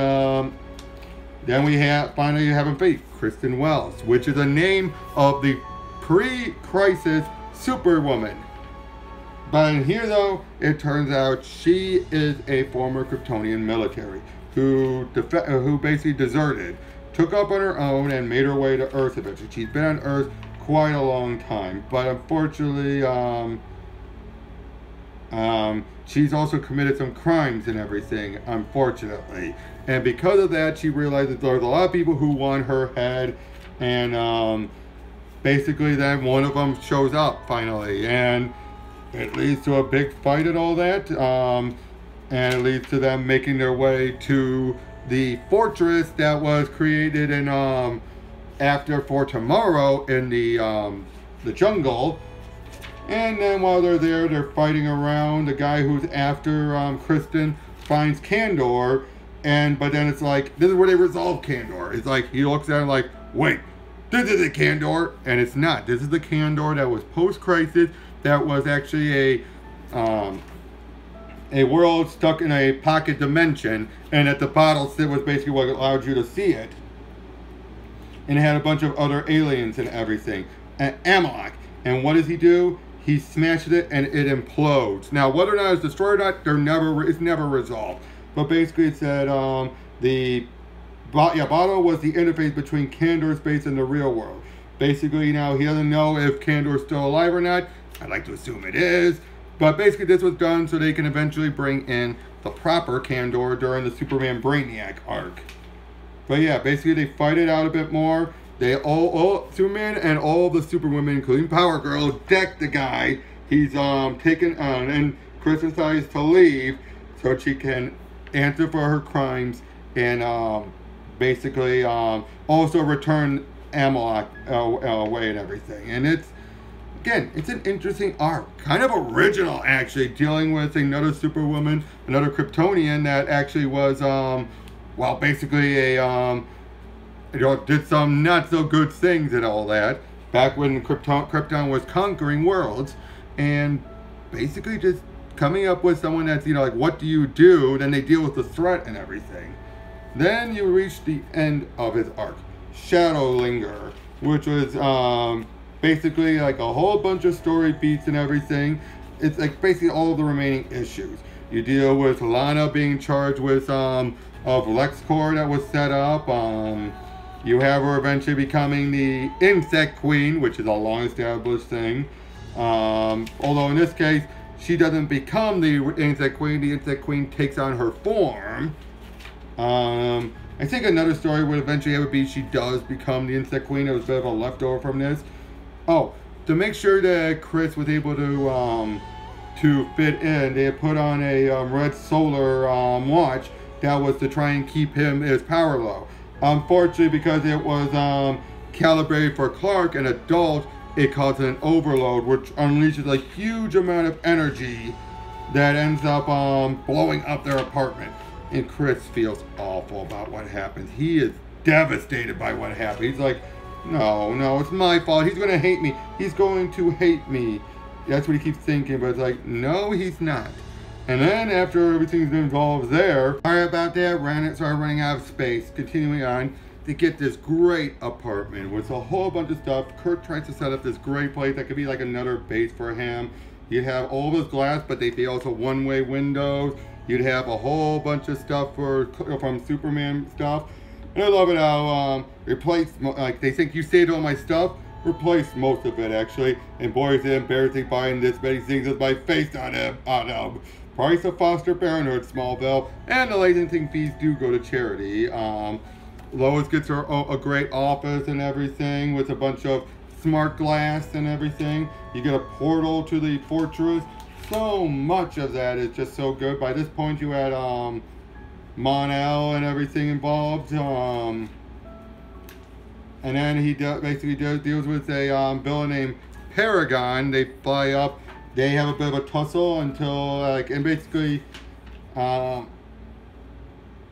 we finally have him face Kristen Wells, which is a name of the pre-crisis Superwoman. But in here, though, it turns out she is a former Kryptonian military who basically deserted, took up on her own, and made her way to Earth eventually. She's been on Earth quite a long time, but unfortunately, she's also committed some crimes and everything, unfortunately. And because of that, she realizes there's a lot of people who want her head, and basically then one of them shows up finally, and it leads to a big fight and all that, and it leads to them making their way to the fortress that was created in after For Tomorrow in the jungle. And then while they're there, they're fighting around. The guy who's after Kristen finds Kandor, but then it's like, this is where they resolve Kandor. It's like, he looks at it like, wait, this is the Kandor, and it's not. This is the Kandor that was post-crisis, that was actually a world stuck in a pocket dimension, and at the bottom was basically what allowed you to see it. And it had a bunch of other aliens and everything. And Amalek. And what does he do? He smashes it and it implodes. Now, whether or not it's destroyed or not, it's never resolved. But basically it said Bottle was the interface between Kandor's base and the real world. Basically, now he doesn't know if Kandor's still alive or not. I'd like to assume it is. But basically this was done so they can eventually bring in the proper Kandor during the Superman Brainiac arc. But yeah, basically they fight it out a bit more. They all Superman and all the Superwomen, including Power Girl, deck the guy. He's taken on, and Chris decides to leave so she can answer for her crimes and basically also return Amalek away and everything. And it's, again, it's an interesting arc. Kind of original, actually, dealing with another Superwoman, another Kryptonian that actually was, well, basically a, did some not so good things and all that, back when Krypton was conquering worlds, and basically just coming up with someone that's, like, what do you do? Then they deal with the threat and everything. Then you reach the end of his arc, Shadowlinger, which was, basically like a whole bunch of story beats and everything. It's like basically all of the remaining issues. You deal with Lana being charged with of LexCorp that was set up. You have her eventually becoming the Insect Queen, which is a long established thing. Although in this case, she doesn't become the Insect Queen. The Insect Queen takes on her form. I think another story would eventually have to be she does become the Insect Queen. It was a bit of a leftover from this. Oh, to make sure that Chris was able to fit in, they had put on a red solar watch that was to try and keep his power low. Unfortunately, because it was calibrated for Clark, an adult, it causes an overload, which unleashes a huge amount of energy that ends up blowing up their apartment. And Chris feels awful about what happens. He is devastated by what happened. He's like, no, it's my fault. He's going to hate me. He's going to hate me. That's what he keeps thinking, but it's like, no, he's not. And then after everything's been involved there, sorry about that, started running out of space. Continuing on to get this great apartment with a whole bunch of stuff. Kurt tries to set up this great place that could be like another base for him. You'd have all this glass, but they'd be also one-way windows. You'd have a whole bunch of stuff from Superman stuff. And I love it how like they think you saved all my stuff, replace most of it actually. And boy, is it embarrassing buying this many things with my face on them. Price of foster parenthood, Smallville, and the licensing fees do go to charity. Lois gets her a great office and everything with a bunch of smart glass and everything. You get a portal to the fortress. So much of that is just so good. By this point, you had Mon-El and everything involved. And then he basically deals with a villain named Paragon. They fly up. They have a bit of a tussle until, and basically,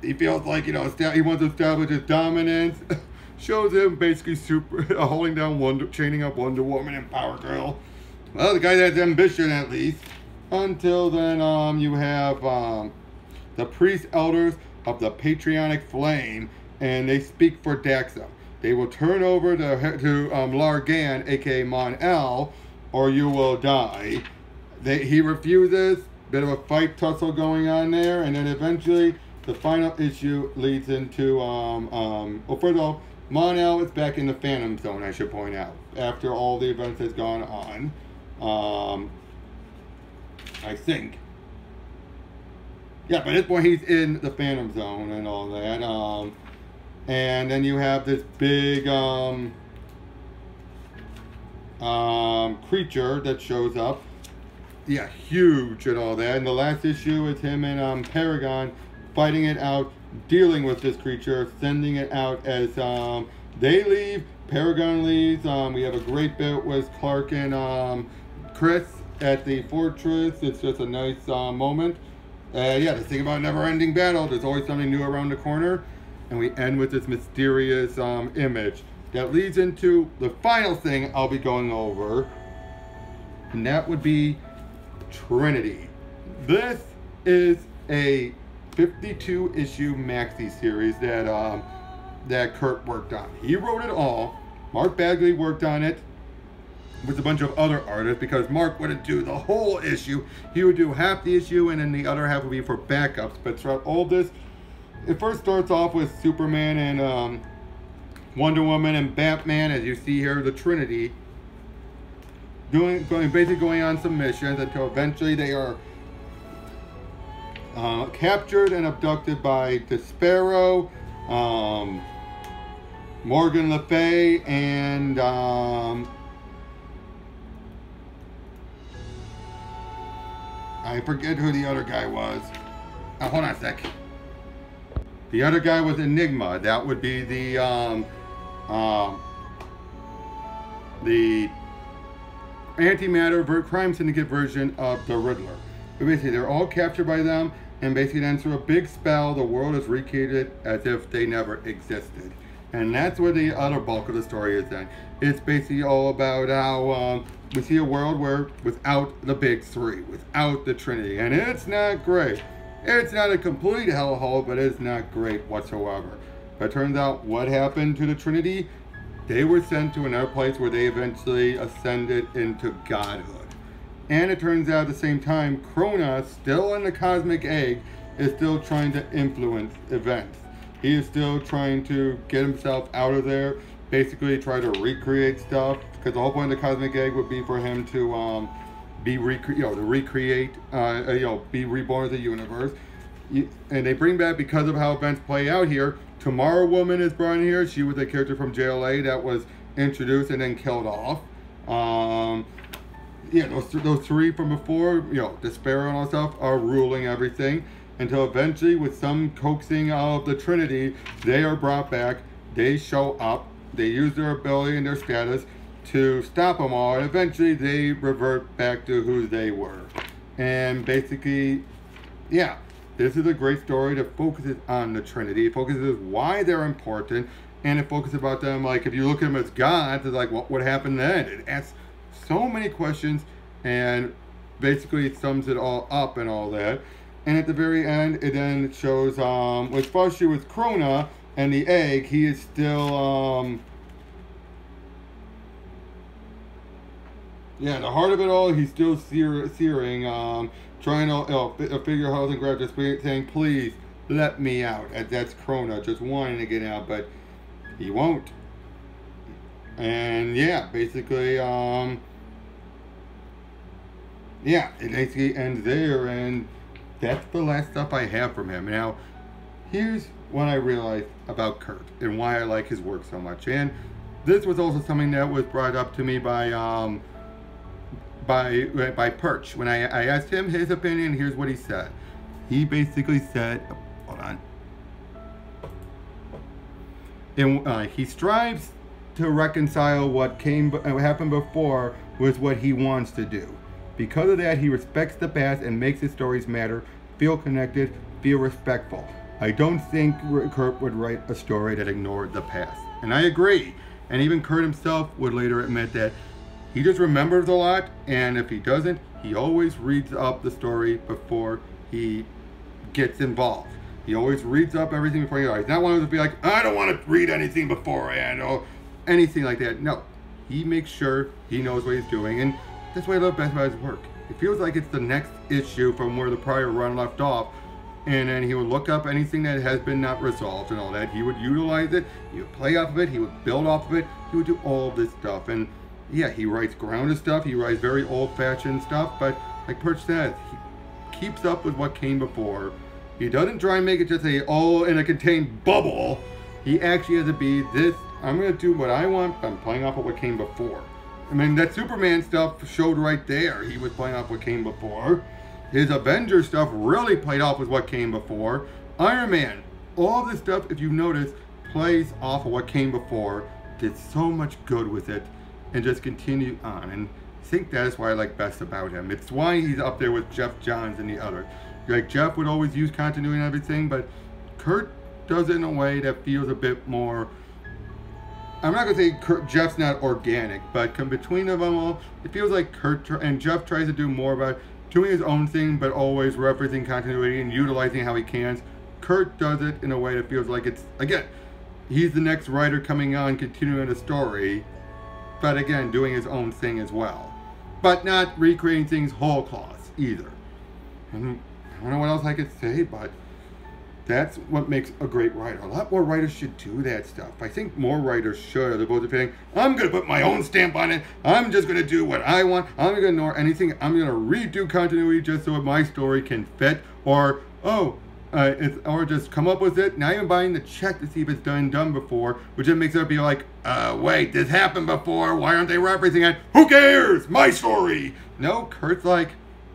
he feels like, he wants to establish his dominance. Shows him basically holding down chaining up Wonder Woman and Power Girl. Well, the guy has ambition at least. Until then, you have the priest elders of the Patriotic Flame, and they speak for Daxa. They will turn over to Largan, aka Mon-El, or you will die. He refuses. Bit of a fight tussle going on there, and then eventually the final issue leads into well, first of all, Mon-El is back in the Phantom Zone, I should point out, after all the events has gone on. I think. Yeah, by this point he's in the Phantom Zone and all that. And then you have this big creature that shows up. Yeah, huge and all that. And the last issue is him and Paragon fighting it out, dealing with this creature, sending it out as they leave, Paragon leaves. We have a great bit with Clark and Chris at the fortress. It's just a nice moment. Yeah, the thing about never-ending battle, there's always something new around the corner. And we end with this mysterious image that leads into the final thing I'll be going over. And that would be Trinity. This is a 52-issue maxi series that Kurt worked on. He wrote it all. Mark Bagley worked on it with a bunch of other artists because Mark wouldn't do the whole issue. He would do half the issue and then the other half would be for backups. But throughout all this, it first starts off with Superman and Wonder Woman and Batman, as you see here, the Trinity, basically going on some missions until eventually they are captured and abducted by Despero, Morgan Le Fay, and I forget who the other guy was. Oh, hold on a sec. The other guy was Enigma. That would be the antimatter crime syndicate version of the Riddler. But basically, they're all captured by them, and basically then through a big spell, the world is recreated as if they never existed. And that's where the other bulk of the story is then. It's basically all about how we see a world where without the big three, without the Trinity, and it's not great. It's not a complete hellhole, but it's not great whatsoever. But it turns out what happened to the Trinity, they were sent to another place where they eventually ascended into godhood. And it turns out at the same time, Krona, still in the cosmic egg, is still trying to influence events. He is still trying to get himself out of there, basically try to recreate stuff, because the whole point of the cosmic egg would be for him to be recreate, be reborn as the universe. And they bring back, because of how events play out here, Tomorrow Woman is brought in here. She was a character from JLA that was introduced and then killed off. Those three from before, Despero and all that stuff, are ruling everything until eventually, with some coaxing of the Trinity, they are brought back. They show up. They use their ability and their status to stop them all, and eventually they revert back to who they were. And basically, yeah, this is a great story that focuses on the Trinity. It focuses why they're important, and it focuses about them, like, if you look at them as gods, it's like, what would happen then? It asks so many questions, and basically it sums it all up and all that. And at the very end, it then shows, especially with Krona and the egg, he is still, the heart of it all, he's still searing, trying to figure out how to grab the spirit, saying, please, let me out. And that's Krona, just wanting to get out, but he won't. And yeah, basically, it basically ends there, and that's the last stuff I have from him. Now, here's what I realized about Kurt and why I like his work so much. And this was also something that was brought up to me by Perch. When I asked him his opinion, here's what he said. He basically said, hold on. And he strives to reconcile what happened before with what he wants to do. Because of that, he respects the past and makes his stories matter, feel connected, feel respectful. I don't think Kurt would write a story that ignored the past. And I agree. And even Kurt himself would later admit that he just remembers a lot, and if he doesn't, he always reads up the story before he gets involved. He always reads up everything before he goes. He's not one of those to be like, I don't want to read anything beforehand or anything like that. No, he makes sure he knows what he's doing, and that's what I love best about his work. It feels like it's the next issue from where the prior run left off, and then he would look up anything that has been not resolved and all that. He would utilize it, he would play off of it, he would build off of it, he would do all of this stuff. And yeah, he writes grounded stuff, he writes very old-fashioned stuff, but like Perch says, he keeps up with what came before. He doesn't try and make it just all in a contained bubble. He actually has to be this, I'm going to do what I want, I'm playing off of what came before. I mean, that Superman stuff showed right there. He was playing off what came before. His Avengers stuff really played off with what came before. Iron Man, all this stuff, if you notice, plays off of what came before. Did so much good with it, and just continue on. And I think that is what I like best about him. It's why he's up there with Jeff Johns and the others. like Jeff would always use continuity and everything, but Kurt does it in a way that feels a bit more. I'm not gonna say Jeff's not organic, but between them all, it feels like Kurt and Jeff tries to do more about doing his own thing, but always referencing continuity and utilizing how he can. Kurt does it in a way that feels like it's, again, he's the next writer coming on, continuing the story, but again, doing his own thing as well. But not recreating things whole cloth either. And I don't know what else I could say, but that's what makes a great writer. A lot more writers should do that stuff. I think more writers should, as opposed to saying, I'm going to put my own stamp on it. I'm just going to do what I want. I'm going to ignore anything. I'm going to redo continuity just so my story can fit. Or, or just come up with it. Not even buying the check to see if it's done before, which then makes it be like, wait, this happened before. Why aren't they referencing it? Who cares? My story. No, Kurt's like,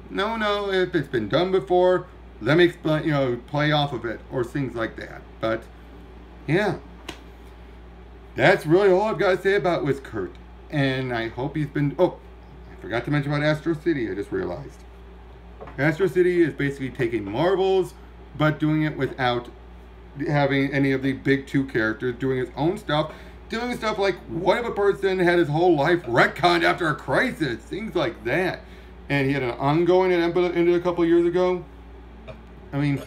no, if it's been done before, let me explain, play off of it, or things like that. But yeah, that's really all I've got to say about with Kurt. And I hope he's been. Oh, I forgot to mention about Astro City. I just realized Astro City is basically taking Marvel's, but doing it without having any of the big two characters, doing his own stuff, doing stuff like what if a person had his whole life retconned after a crisis, things like that. And he had an ongoing that ended a couple years ago. I mean,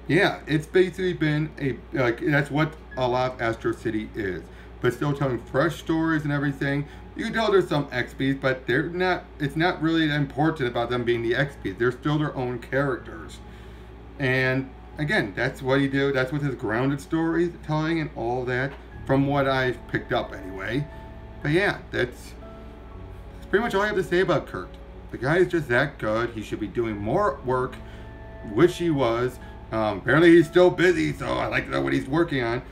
yeah, it's basically been that's what a lot of Astro City is. But still telling fresh stories and everything. You can tell there's some XPs, but it's not really important about them being the XPs. They're still their own characters. And again, that's what he did. That's what his grounded storytelling and all that, from what I've picked up anyway. But yeah, that's pretty much all I have to say about Kurt. The guy is just that good. He should be doing more work, which he was. Apparently he's still busy, so I like to know what he's working on.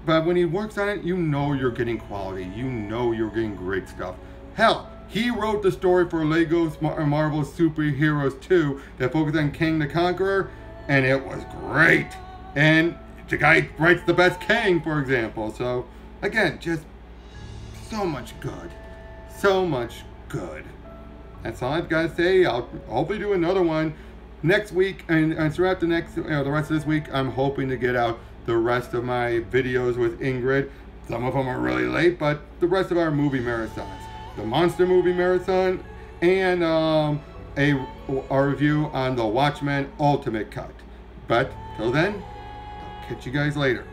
But when he works on it, you know you're getting quality. You know you're getting great stuff. Hell, he wrote the story for Lego's Marvel Superheroes 2 that focused on Kang the Conqueror, and it was great. And the guy writes the best Kang, for example. So, again, just so much good. So much good. That's all I've got to say. I'll hopefully do another one next week, and throughout the rest of this week, I'm hoping to get out the rest of my videos with Ingrid. Some of them are really late, but the rest of our movie marathons. The Monster Movie Marathon, and our review on the Watchmen Ultimate Cut. But till then, I'll catch you guys later.